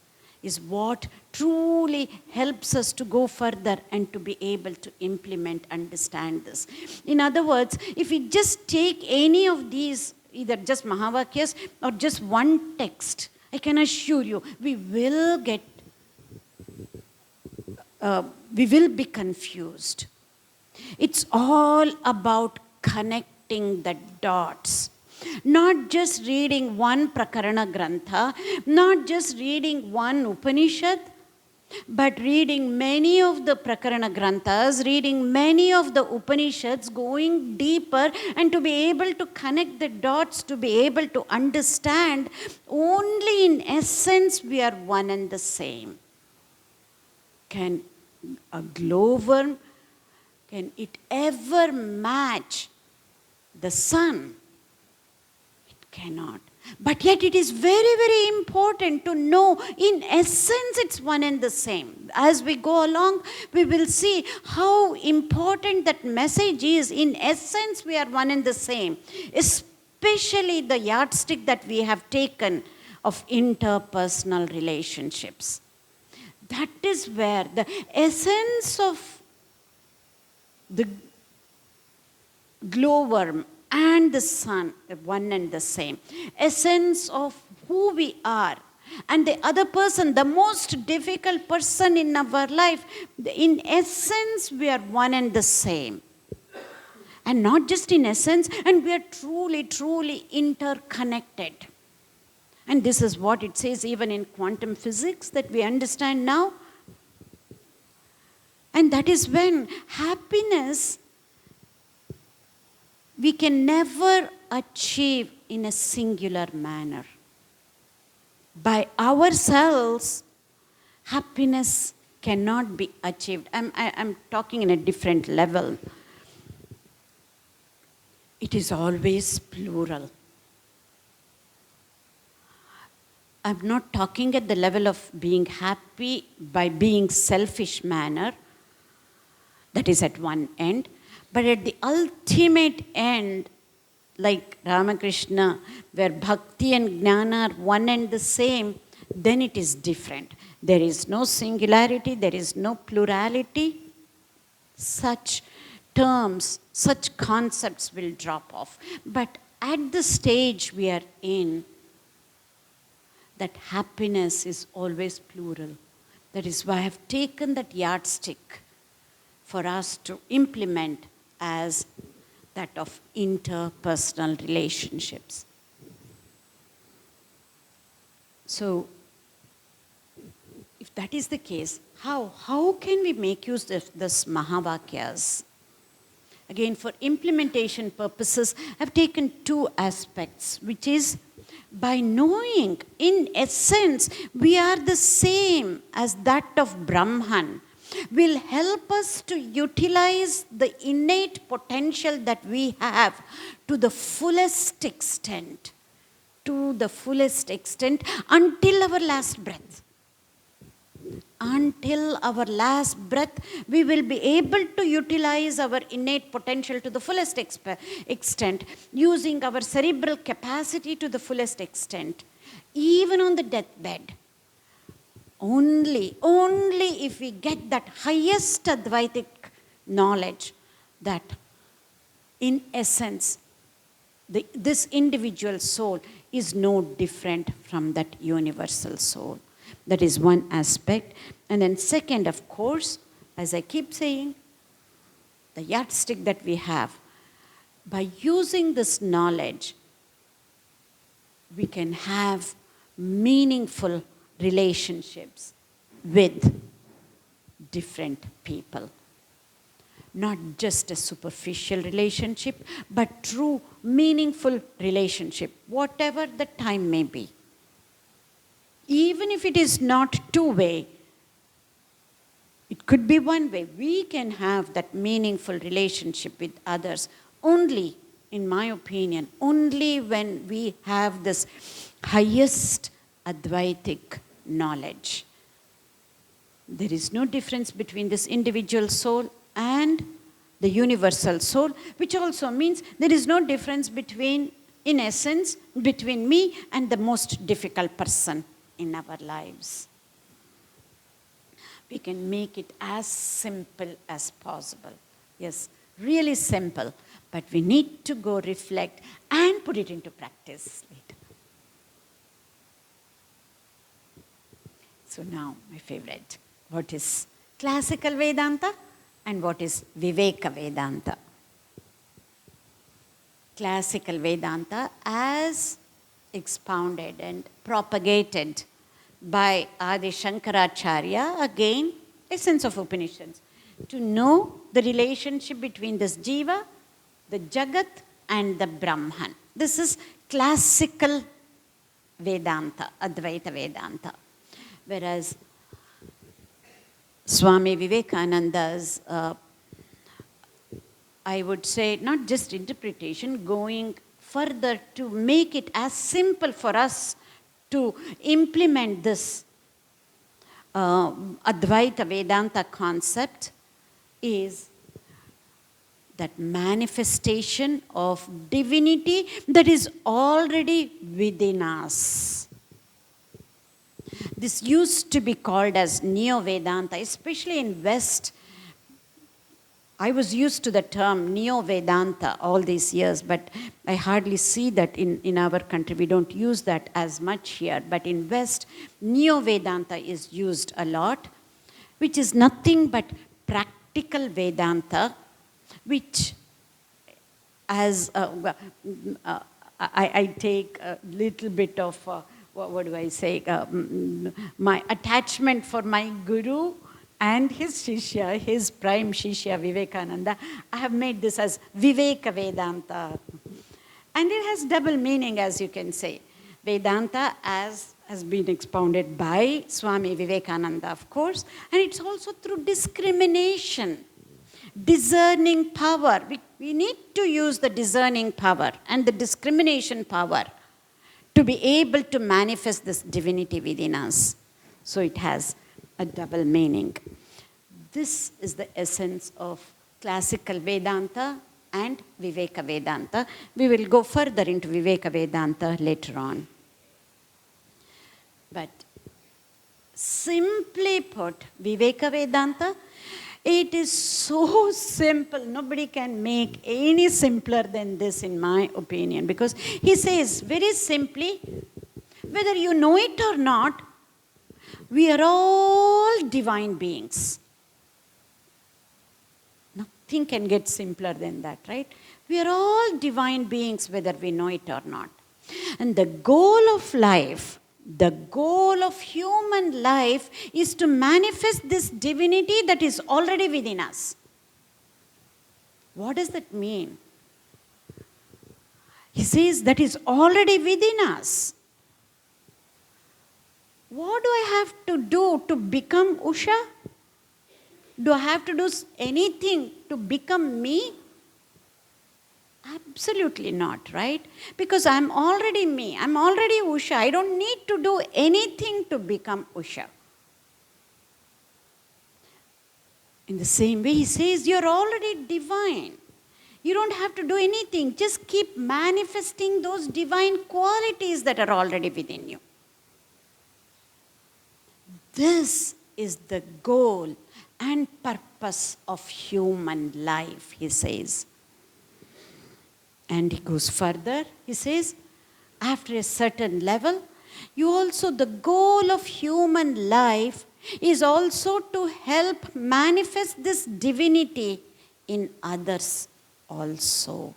is what truly helps us to go further and to be able to implement, understand this. In other words, if we just take any of these, either just Mahavakyas or just one text, I can assure you, we will be confused. It's all about connecting the dots. Not just reading one Prakarana Grantha, not just reading one Upanishad, but reading many of the Prakarana Granthas, reading many of the Upanishads, going deeper and to be able to connect the dots, to be able to understand only in essence we are one and the same. Can a glowworm, can it ever match the sun? Cannot. But yet it is very, very important to know in essence it's one and the same. As we go along, we will see how important that message is. In essence, we are one and the same. Especially the yardstick that we have taken of interpersonal relationships. That is where the essence of the glowworm and the sun, one and the same. Essence of who we are. And the other person, the most difficult person in our life, in essence, we are one and the same. And not just in essence, and we are truly, truly interconnected. And this is what it says even in quantum physics that we understand now. And that is when happiness we can never achieve in a singular manner. By ourselves, happiness cannot be achieved. I'm talking in a different level. It is always plural. I'm not talking at the level of being happy by being selfish manner. That is at one end. But at the ultimate end, like Ramakrishna, where bhakti and jnana are one and the same, then it is different. There is no singularity, there is no plurality. Such terms, such concepts will drop off. But at the stage we are in, that happiness is always plural. That is why I have taken that yardstick for us to implement as that of interpersonal relationships. So, if that is the case, how can we make use of this Mahavakyas? Again, for implementation purposes, I've taken two aspects, which is by knowing, in essence, we are the same as that of Brahman, will help us to utilize the innate potential that we have to the fullest extent. To the fullest extent until our last breath. Until our last breath, we will be able to utilize our innate potential to the fullest extent, using our cerebral capacity to the fullest extent, even on the deathbed. Only if we get that highest Advaitic knowledge that, in essence, this individual soul is no different from that universal soul. That is one aspect. And then second, of course, as I keep saying, the yardstick that we have, by using this knowledge, we can have meaningful relationships with different people. Not just a superficial relationship, but true, meaningful relationship, whatever the time may be. Even if it is not two-way, it could be one way. We can have that meaningful relationship with others only, in my opinion, only when we have this highest Advaitic knowledge. There is no difference between this individual soul and the universal soul, which also means there is no difference between, in essence, between me and the most difficult person in our lives. We can make it as simple as possible. Yes, really simple, but we need to go reflect and put it into practice later. So now, my favorite, what is classical Vedanta and what is Viveka Vedanta? Classical Vedanta, as expounded and propagated by Adi Shankaracharya, again, essence of Upanishads, to know the relationship between this Jiva, the Jagat, and the Brahman. This is classical Vedanta, Advaita Vedanta. Whereas Swami Vivekananda's, I would say, not just interpretation, going further to make it as simple for us to implement this Advaita Vedanta concept, is that manifestation of divinity that is already within us. This used to be called as Neo-Vedanta, especially in West. I was used to the term Neo-Vedanta all these years, but I hardly see that in our country. We don't use that as much here. But in West, Neo-Vedanta is used a lot, which is nothing but practical Vedanta, which as I take a little bit of, what do I say, my attachment for my guru and his Shishya, his prime Shishya Vivekananda. I have made this as Viveka Vedanta. And it has double meaning, as you can say. Vedanta, as has been expounded by Swami Vivekananda, of course, and it's also through discrimination, discerning power. We need to use the discerning power and the discrimination power to be able to manifest this divinity within us. So it has a double meaning. This is the essence of classical Vedanta and Viveka Vedanta. We will go further into Viveka Vedanta later on. But simply put, Viveka Vedanta, it is so simple. Nobody can make any simpler than this, in my opinion, because he says very simply, whether you know it or not, we are all divine beings. Nothing can get simpler than that, right? We are all divine beings, whether we know it or not. And the goal of life, the goal of human life, is to manifest this divinity that is already within us. What does that mean? He says that is already within us. What do I have to do to become Usha? Do I have to do anything to become me? Absolutely not, right? Because I'm already me. I'm already Usha. I don't need to do anything to become Usha. In the same way, he says, you're already divine. You don't have to do anything. Just keep manifesting those divine qualities that are already within you. This is the goal and purpose of human life, he says. And he goes further, he says, after a certain level, the goal of human life is also to help manifest this divinity in others also.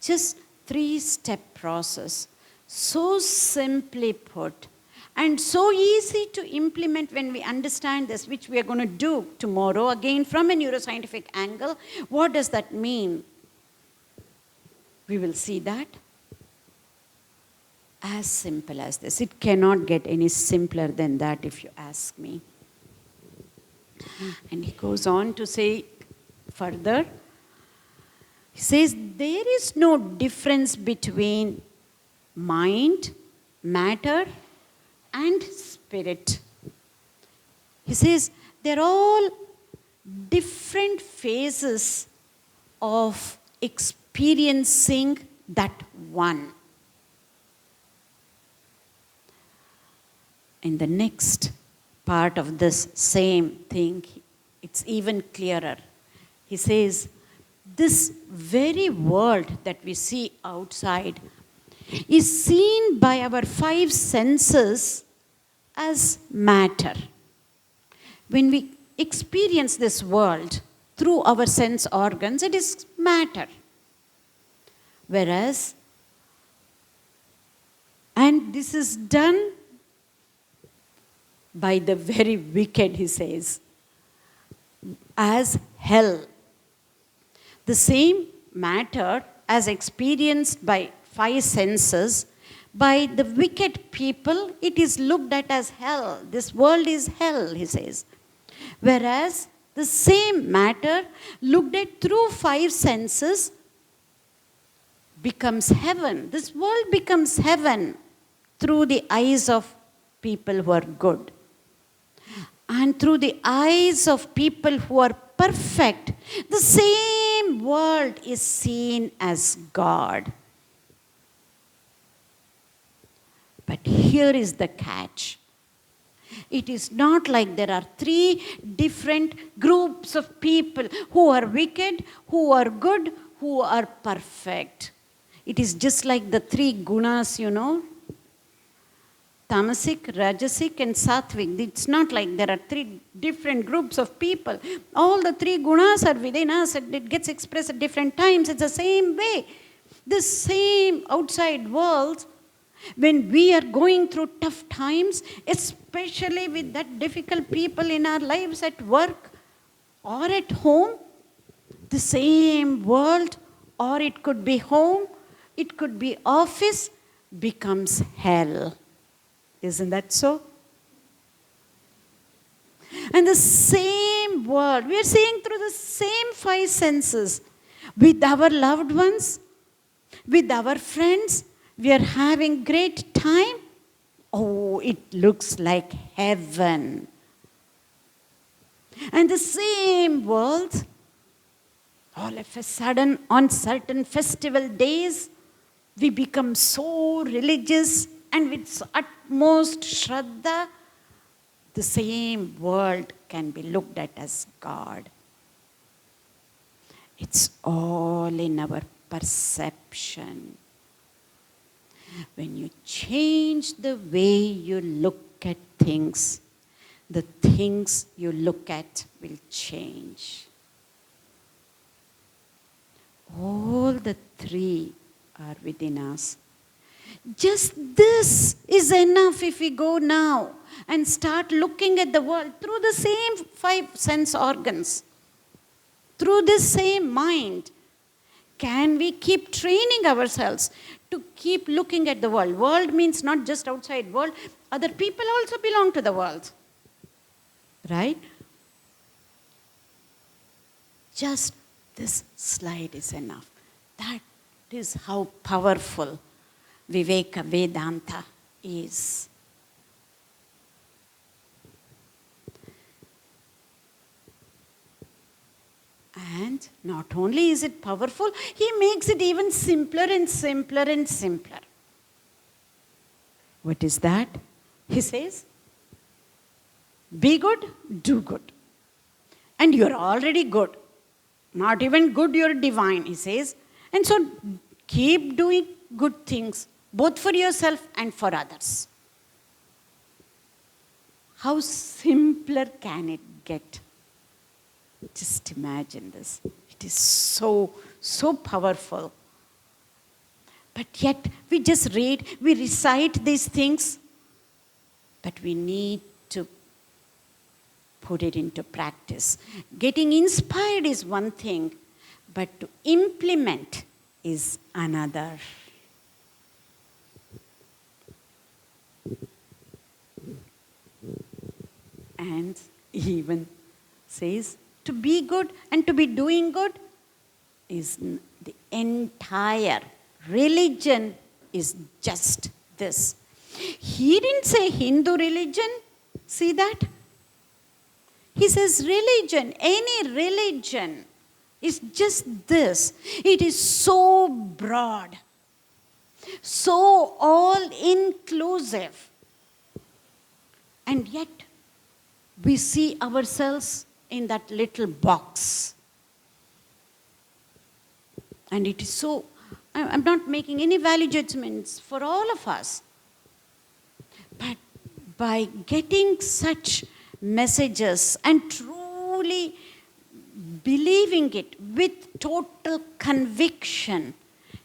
Just 3-step process, so simply put, and so easy to implement when we understand this, which we are going to do tomorrow, again from a neuroscientific angle. What does that mean? We will see that. As simple as this. It cannot get any simpler than that, if you ask me. And he goes on to say further, he says, there is no difference between mind, matter, and spirit. He says, they're all different phases of experiencing that one. In the next part of this same thing, it's even clearer. He says, this very world that we see outside is seen by our 5 senses as matter. When we experience this world through our sense organs, it is matter. Whereas, and this is done by the very wicked, he says, as hell. The same matter as experienced by 5 senses, by the wicked people, it is looked at as hell. This world is hell, he says. Whereas the same matter looked at through 5 senses becomes heaven. This world becomes heaven through the eyes of people who are good. And through the eyes of people who are perfect, the same world is seen as God. But here is the catch. It is not like there are 3 different groups of people who are wicked, who are good, who are perfect. It is just like the 3 gunas, you know. Tamasic, Rajasic and Sattvic. It's not like there are 3 different groups of people. All the 3 gunas are within us and it gets expressed at different times. It's the same way. The same outside world, when we are going through tough times, especially with that difficult people in our lives at work or at home, the same world, or it could be home, it could be office, becomes hell. Isn't that so? And the same world, we are seeing through the same 5 senses. With our loved ones, with our friends, we are having great time. Oh, it looks like heaven. And the same world, all of a sudden, on certain festival days, we become so religious and with utmost Shraddha, the same world can be looked at as God. It's all in our perception. When you change the way you look at things, the things you look at will change. All the 3 are within us. Just this is enough if we go now and start looking at the world through the same 5 sense organs, through this same mind. Can we keep training ourselves to keep looking at the world? World means not just outside world. Other people also belong to the world. Right? Just this slide is enough. That is how powerful Viveka Vedanta is. And not only is it powerful, he makes it even simpler and simpler and simpler. What is that? He says, be good, do good. And you're already good. Not even good, you're divine, he says. And so keep doing good things, both for yourself and for others. How simpler can it get? Just imagine this. It is so, so powerful. But yet, we just read, we recite these things, but we need to put it into practice. Getting inspired is one thing, but to implement is another. And he even says, to be good and to be doing good is the entire religion is just this. He didn't say Hindu religion. See that? He says religion, any religion is just this. It is so broad, so all-inclusive. And yet, we see ourselves in that little box. And it is so, I'm not making any value judgments for all of us. But by getting such messages and truly believing it with total conviction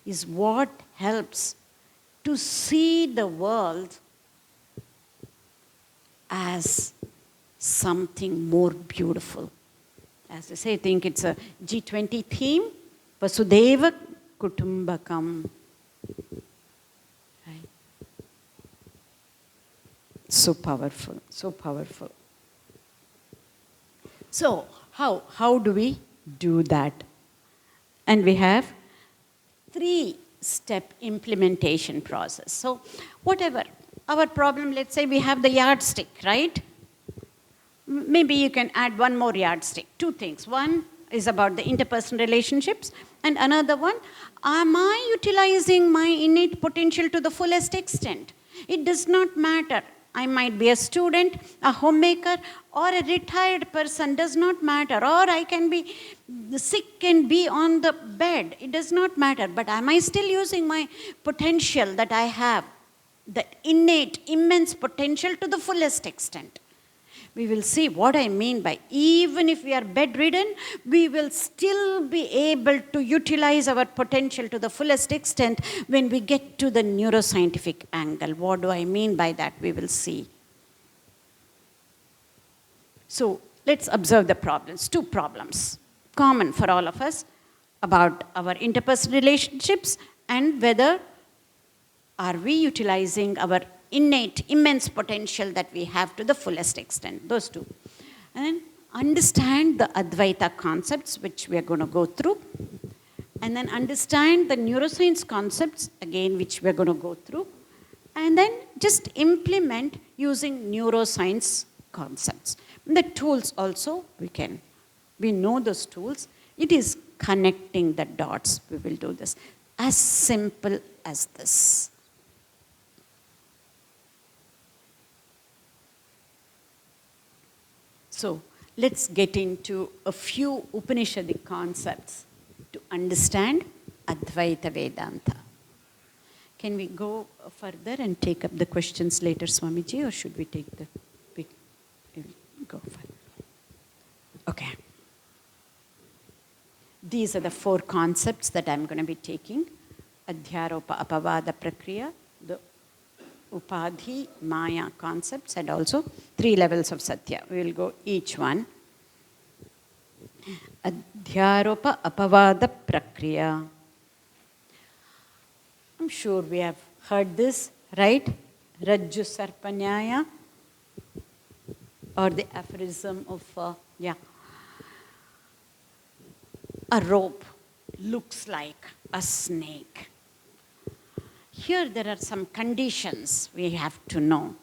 is what helps to see the world as something more beautiful. As I say, I think it's a G20 theme, Vasudeva Kutumbakam. Right? So powerful, so powerful. So, how do we do that? And we have 3-step implementation process. So, whatever our problem, let's say we have the yardstick, right? Maybe you can add one more yardstick, 2 things. One is about the interpersonal relationships, and another one, am I utilizing my innate potential to the fullest extent? It does not matter. I might be a student, a homemaker, or a retired person, does not matter. Or I can be sick and be on the bed. It does not matter. But am I still using my potential that I have, the innate, immense potential to the fullest extent? We will see what I mean by even if we are bedridden, we will still be able to utilize our potential to the fullest extent when we get to the neuroscientific angle. What do I mean by that? We will see. So let's observe the problems. 2 problems, common for all of us, about our interpersonal relationships and whether are we utilizing our innate, immense potential that we have to the fullest extent. Those 2. And then understand the Advaita concepts, which we are going to go through. And then understand the neuroscience concepts, again, which we are going to go through. And then just implement using neuroscience concepts. The tools also, we know those tools. It is connecting the dots. We will do this. As simple as this. So let's get into a few Upanishadic concepts to understand Advaita Vedanta. Can we go further and take up the questions later, Swamiji, or should we take go further? Okay. These are the 4 concepts that I'm going to be taking. Adhyaropa Apavada Prakriya, the Upadhi, Maya concepts, and also 3 levels of Satya. We will go each one. Adhyaropa Apavada Prakriya. I'm sure we have heard this, right? Rajju Sarpanyaya, or the aphorism of, a rope looks like a snake. Here there are some conditions we have to know.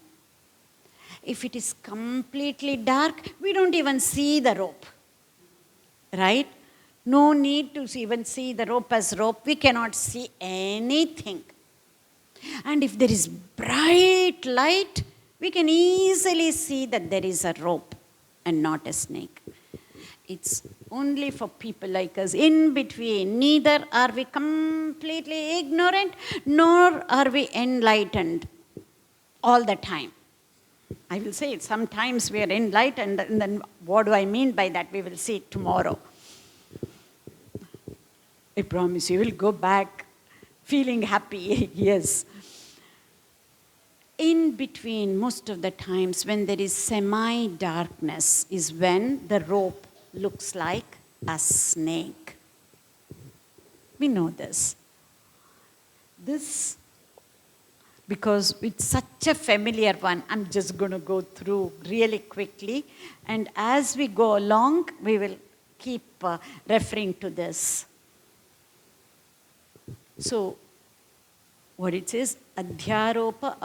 If it is completely dark, we don't even see the rope, right? No need to even see the rope as rope. We cannot see anything. And if there is bright light, we can easily see that there is a rope and not a snake. It's only for people like us in between. Neither are we completely ignorant, nor are we enlightened all the time. I will say it, sometimes we are in light, and then what do I mean by that? We will see it tomorrow. I promise you will go back feeling happy, yes. In between, most of the times when there is semi-darkness is when the rope looks like a snake. We know this. This, because it's such a familiar one, I'm just going to go through really quickly. And as we go along, we will keep referring to this. So, what it says, Adhyaropa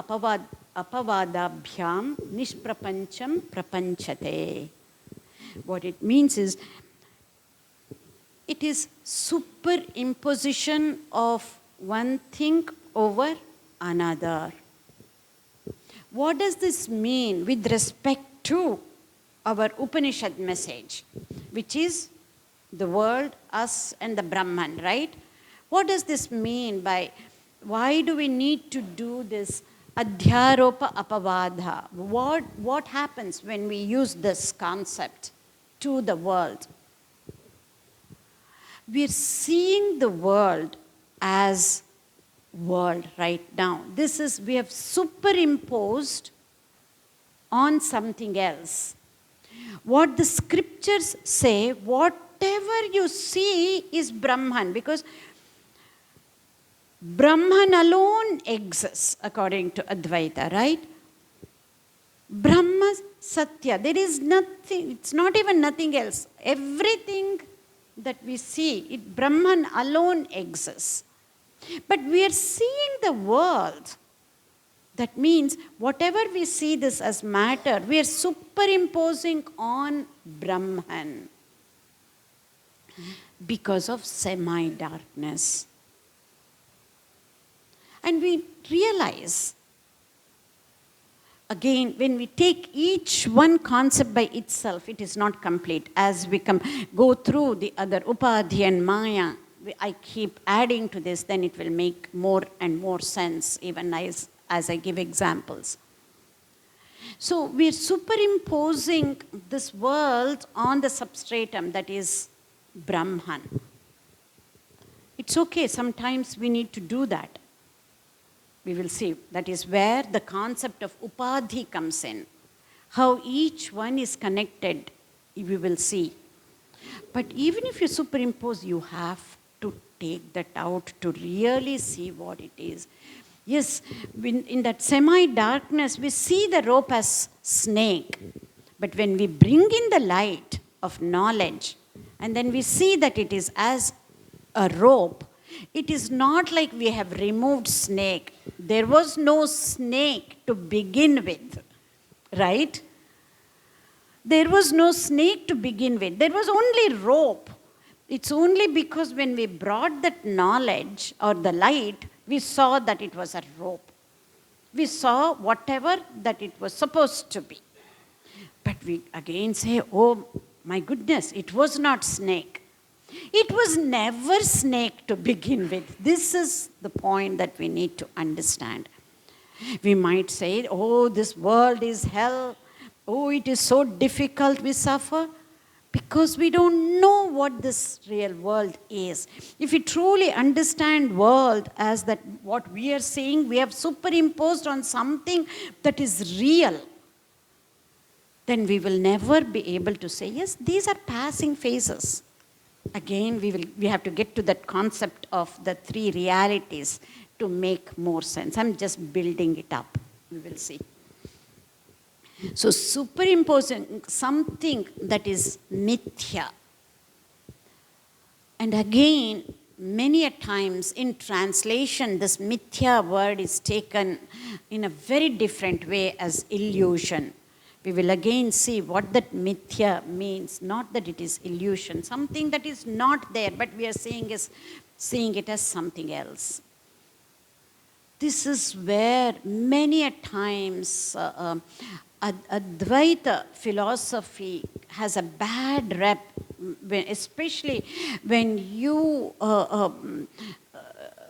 apavadabhyam nishprapancham prapanchate. What it means is, it is superimposition of one thing over another. What does this mean with respect to our Upanishad message, which is the world, us, and the Brahman, right? What does this mean by, why do we need to do this adhyaropa apavadha? What happens when we use this concept to the world? We're seeing the world as world right now. This is, we have superimposed on something else. What the scriptures say, whatever you see is Brahman, because Brahman alone exists according to Advaita, right? Brahma Satya, there is nothing, it's not even nothing else. Everything that we see, Brahman alone exists. But we are seeing the world. That means whatever we see this as matter, we are superimposing on Brahman because of semi-darkness. And we realize, again, when we take each one concept by itself, it is not complete. As we go through the other Upadhi and Maya, I keep adding to this, then it will make more and more sense, even as I give examples. So we're superimposing this world on the substratum that is Brahman. It's okay, sometimes we need to do that. We will see. That is where the concept of Upadhi comes in. How each one is connected, we will see. But even if you superimpose, you have to take that out to really see what it is. Yes, in that semi-darkness, we see the rope as snake. But when we bring in the light of knowledge, and then we see that it is as a rope, it is not like we have removed snake. There was no snake to begin with, right? There was no snake to begin with. There was only rope. It's only because when we brought that knowledge or the light, we saw that it was a rope. We saw whatever that it was supposed to be. But we again say, oh my goodness, it was not snake. It was never snake to begin with. This is the point that we need to understand. We might say, oh, this world is hell. Oh, it is so difficult, we suffer. Because we don't know what this real world is. If we truly understand world as that what we are seeing, we have superimposed on something that is real, then we will never be able to say, yes, these are passing phases. Again, we have to get to that concept of the three realities to make more sense. I'm just building it up. We will see. So superimposing something that is mithya. And again, many a times in translation, this mithya word is taken in a very different way as illusion. We will again see what that mithya means, not that it is illusion, something that is not there, but we are seeing it as something else. This is where many a times Advaita philosophy has a bad rep, especially when you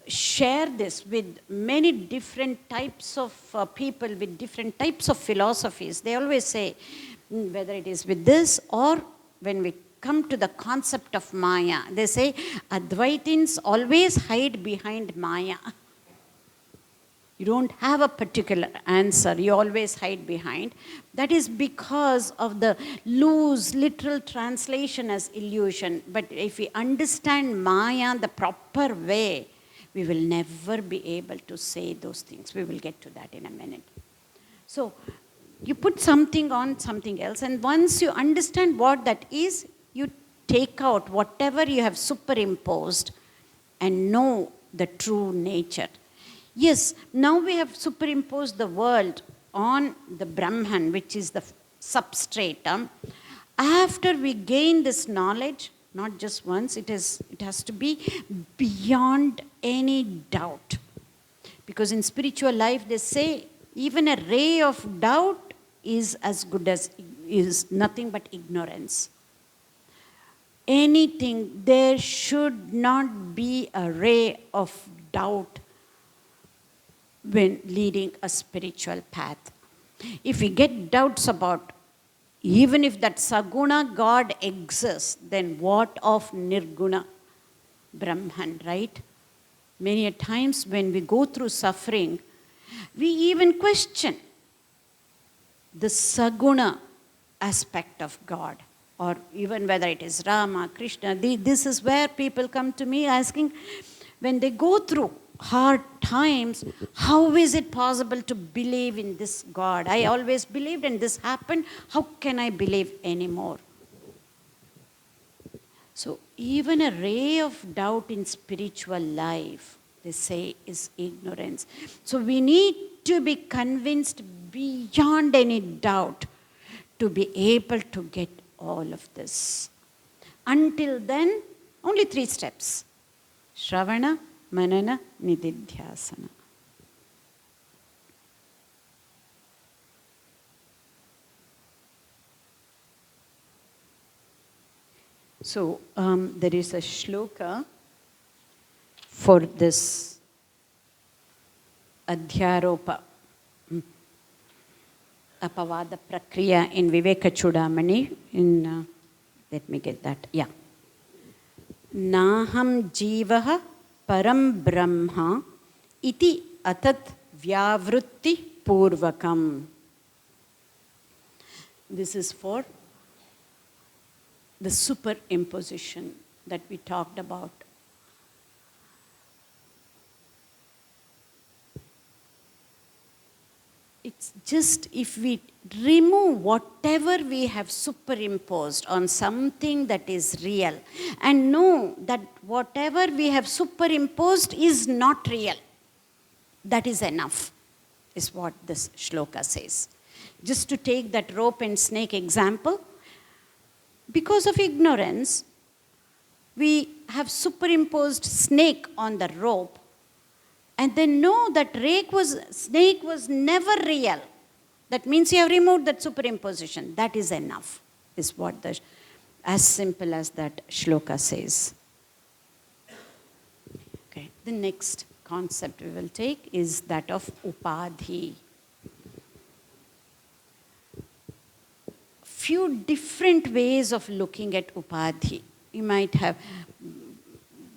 share this with many different types of people with different types of philosophies. They always say, whether it is with this or when we come to the concept of Maya, they say Advaitins always hide behind Maya. You don't have a particular answer, you always hide behind. That is because of the loose literal translation as illusion. But if we understand Maya the proper way, we will never be able to say those things. We will get to that in a minute. So you put something on something else, and once you understand what that is, you take out whatever you have superimposed and know the true nature. Yes, now we have superimposed the world on the Brahman, which is the substratum. After we gain this knowledge, not just once, it has to be beyond any doubt. Because in spiritual life, they say even a ray of doubt is as good as, is nothing but ignorance. Anything, there should not be a ray of doubt when leading a spiritual path. If we get doubts about, even if that Saguna God exists, then what of Nirguna Brahman, right? Many a times when we go through suffering, we even question the Saguna aspect of God, or even whether it is Rama, Krishna. This is where people come to me asking, when they go through hard times, how is it possible to believe in this God? I always believed and this happened. How can I believe anymore? So even a ray of doubt in spiritual life, they say, is ignorance. So we need to be convinced beyond any doubt to be able to get all of this. Until then, only 3 steps. Shravana, Manana, Nididhyasana. So there is a shloka for this Adhyaropa, Apavada Prakriya in Vivekachudamani. Let me get that. Yeah. Naham jivaha param brahma iti atat vyavrutti purvakam. This is for the superimposition that we talked about. It's just if we remove whatever we have superimposed on something that is real and know that whatever we have superimposed is not real, that is enough, is what this shloka says. Just to take that rope and snake example, because of ignorance, we have superimposed snake on the rope, and then know that snake was never real. That means you have removed that superimposition. That is enough, is what as simple as that shloka says. Okay, the next concept we will take is that of upadhi. Few different ways of looking at upadhi. You might have,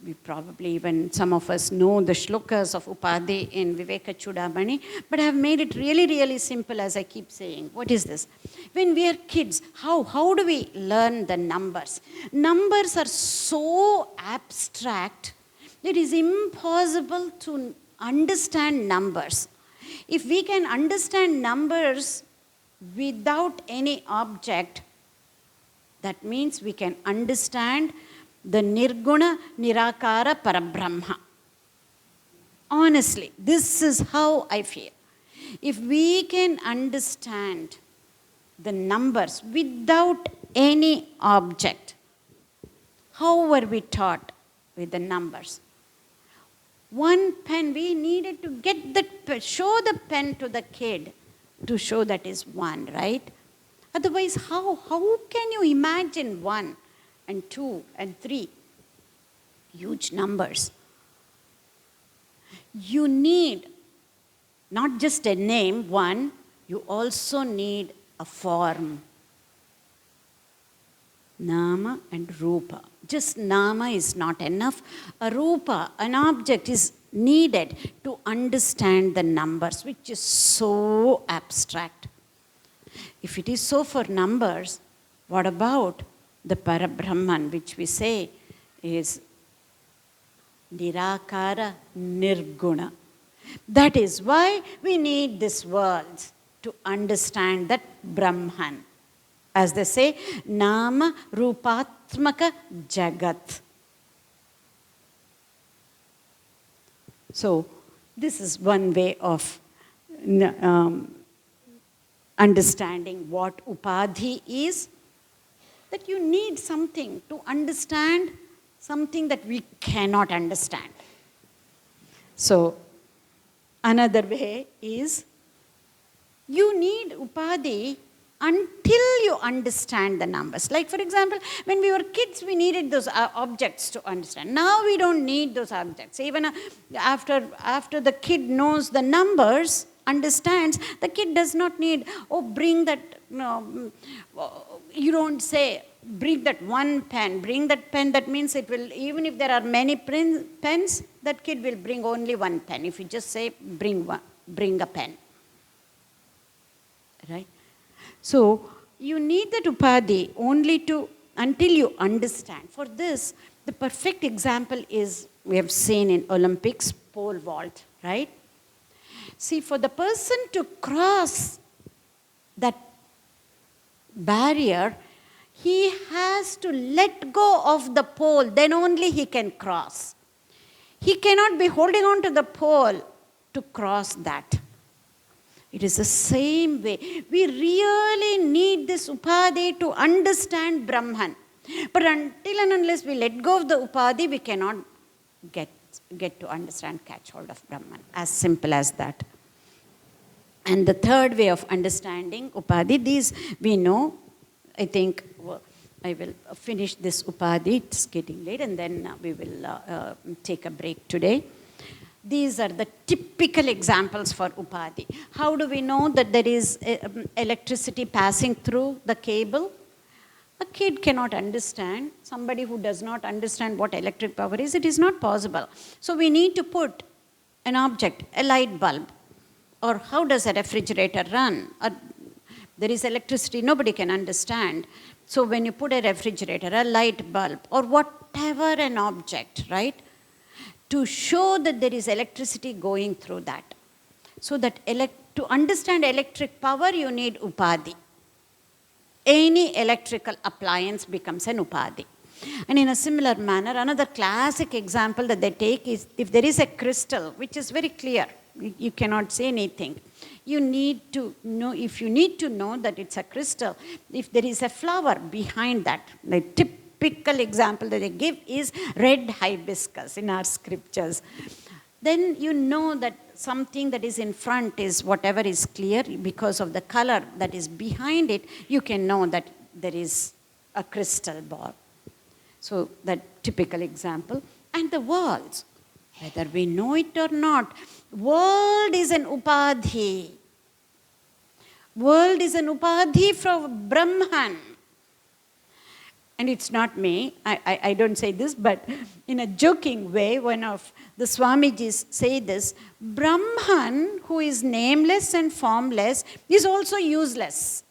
we probably even some of us know the shlokas of upadhi in Vivekachudamani, but I have made it really, really simple, as I keep saying. What is this? When we are kids, how do we learn the numbers? Numbers are so abstract, it is impossible to understand numbers. If we can understand numbers without any object, that means we can understand the Nirguna Nirakara Parabrahma. Honestly, this is how I feel. If we can understand the numbers without any object, how were we taught with the numbers? One pen, we needed to get show the pen to the kid to show that is 1, right? Otherwise, how can you imagine 1 and 2 and 3? Huge numbers. you need not just a name, one, you also need a form. Nama and Rupa. Just Nama is not enough. A Rupa, an object, is needed to understand the numbers, which is so abstract. If it is so for numbers, what about the Parabrahman, which we say is Nirakara Nirguna? That is why we need these words to understand that Brahman. As they say, Nama Rupatmaka Jagat. So, this is one way of understanding what Upadhi is. That you need something to understand something that we cannot understand. So, another way is you need Upadhi until you understand the numbers. Like for example, when we were kids, we needed those objects to understand. Now we don't need those objects. Even after the kid knows the numbers, understands, the kid does not need, bring that, you don't say, bring that one pen, bring that pen. That means it will, even if there are many pens, that kid will bring only one pen. If you just say, bring a pen. Right? So, you need that Upadhi only until you understand. For this, the perfect example is, we have seen in Olympics, pole vault, right? See, for the person to cross that barrier, he has to let go of the pole, then only he can cross. He cannot be holding on to the pole to cross that. It is the same way. We really need this Upadhi to understand Brahman. But until and unless we let go of the Upadhi, we cannot get to understand, catch hold of Brahman. As simple as that. And the third way of understanding Upadhi, these we know. I think I will finish this Upadhi. It's getting late, and then we will take a break today. These are the typical examples for Upadhi. How do we know that there is electricity passing through the cable? A kid cannot understand. Somebody who does not understand what electric power is, it is not possible. So we need to put an object, a light bulb. Or how does a refrigerator run? There is electricity, nobody can understand. So when you put a refrigerator, a light bulb, or whatever an object, right? To show that there is electricity going through that. So that to understand electric power, you need Upadhi. Any electrical appliance becomes an Upadhi. And in a similar manner, another classic example that they take is, if there is a crystal, which is very clear, you cannot say anything. You need to know, if you need to know that it's a crystal, if there is a flower behind that, the typical example that they give is red hibiscus in our scriptures. Then you know that something that is in front is whatever is clear because of the color that is behind it, you can know that there is a crystal ball. So that typical example. And the worlds, whether we know it or not, world is an Upadhi. World is an Upadhi from Brahman. And it's not me, I don't say this, but in a joking way, one of the Swamijis say this, Brahman, who is nameless and formless, is also useless.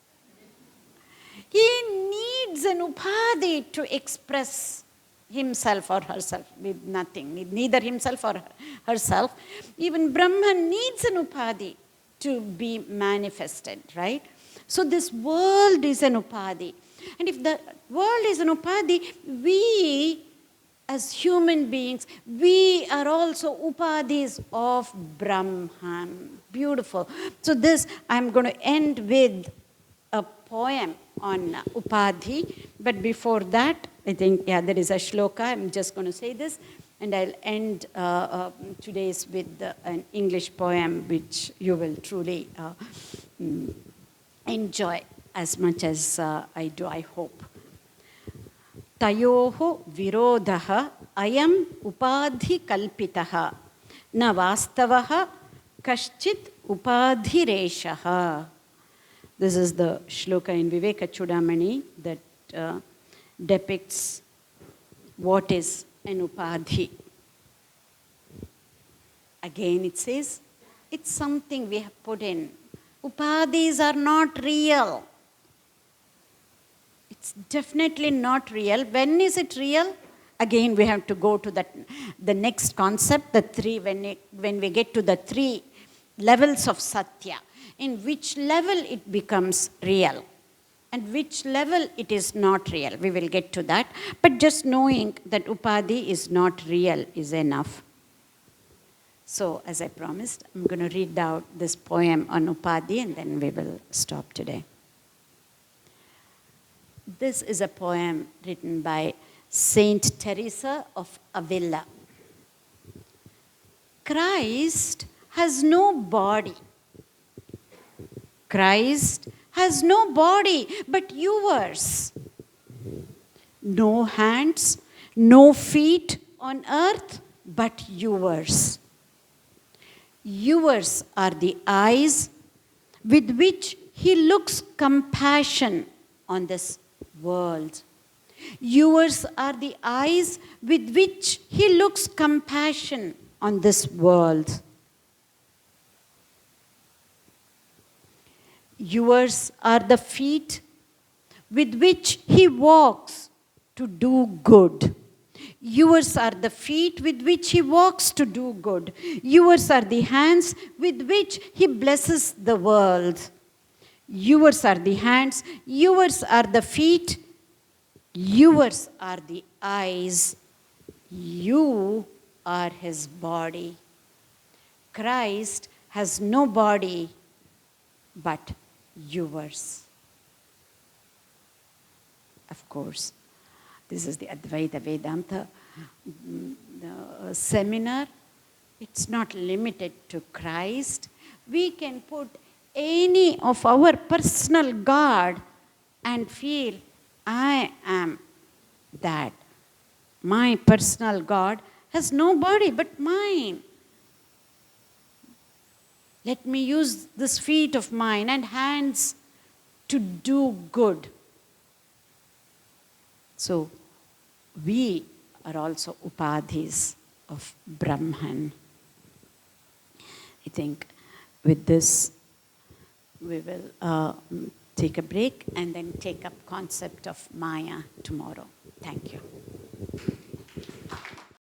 He needs an Upadhi to express himself or herself with nothing, neither himself or herself. Even Brahman needs an Upadhi to be manifested, right? So this world is an Upadhi. And if the world is an Upadhi, we as human beings, we are also Upadhis of Brahman. Beautiful. So this, I'm going to end with a poem on Upadhi. But before that, I think, there is a shloka. I'm just going to say this. And I'll end today's with an English poem, which you will truly enjoy as much as I do, I hope. Tayoho virodhaha ayam upadhi kalpitaha na vastavaha kaschit upadhireshah. This is the shloka in Vivekachudamani that depicts what is an upadhi. Again it says, it's something we have put in. Upadhis are not real. It's definitely not real. When is it real? Again, we have to go to the next concept, the three, when we get to the three levels of Satya, in which level it becomes real and which level it is not real. We will get to that. But just knowing that Upadhi is not real is enough. So, as I promised, I'm going to read out this poem on Upadhi and then we will stop today. This is a poem written by Saint Teresa of Avila. Christ has no body. Christ has no body but yours. No hands, no feet on earth but yours. Yours are the eyes with which he looks compassion on this world. Yours are the eyes with which he looks compassion on this world. Yours are the feet with which he walks to do good. Yours are the feet with which he walks to do good. Yours are the hands with which he blesses the world. Yours are the hands, yours are the feet, yours are the eyes, you are his body. Christ has no body but yours. Of course, this is the Advaita Vedanta seminar. It's not limited to Christ. We can put any of our personal God and feel, I am that. My personal God has no body but mine. Let me use this feet of mine and hands to do good. So, we are also upadhis of Brahman. I think with this, we will take a break and then take up concept of Maya tomorrow. Thank you.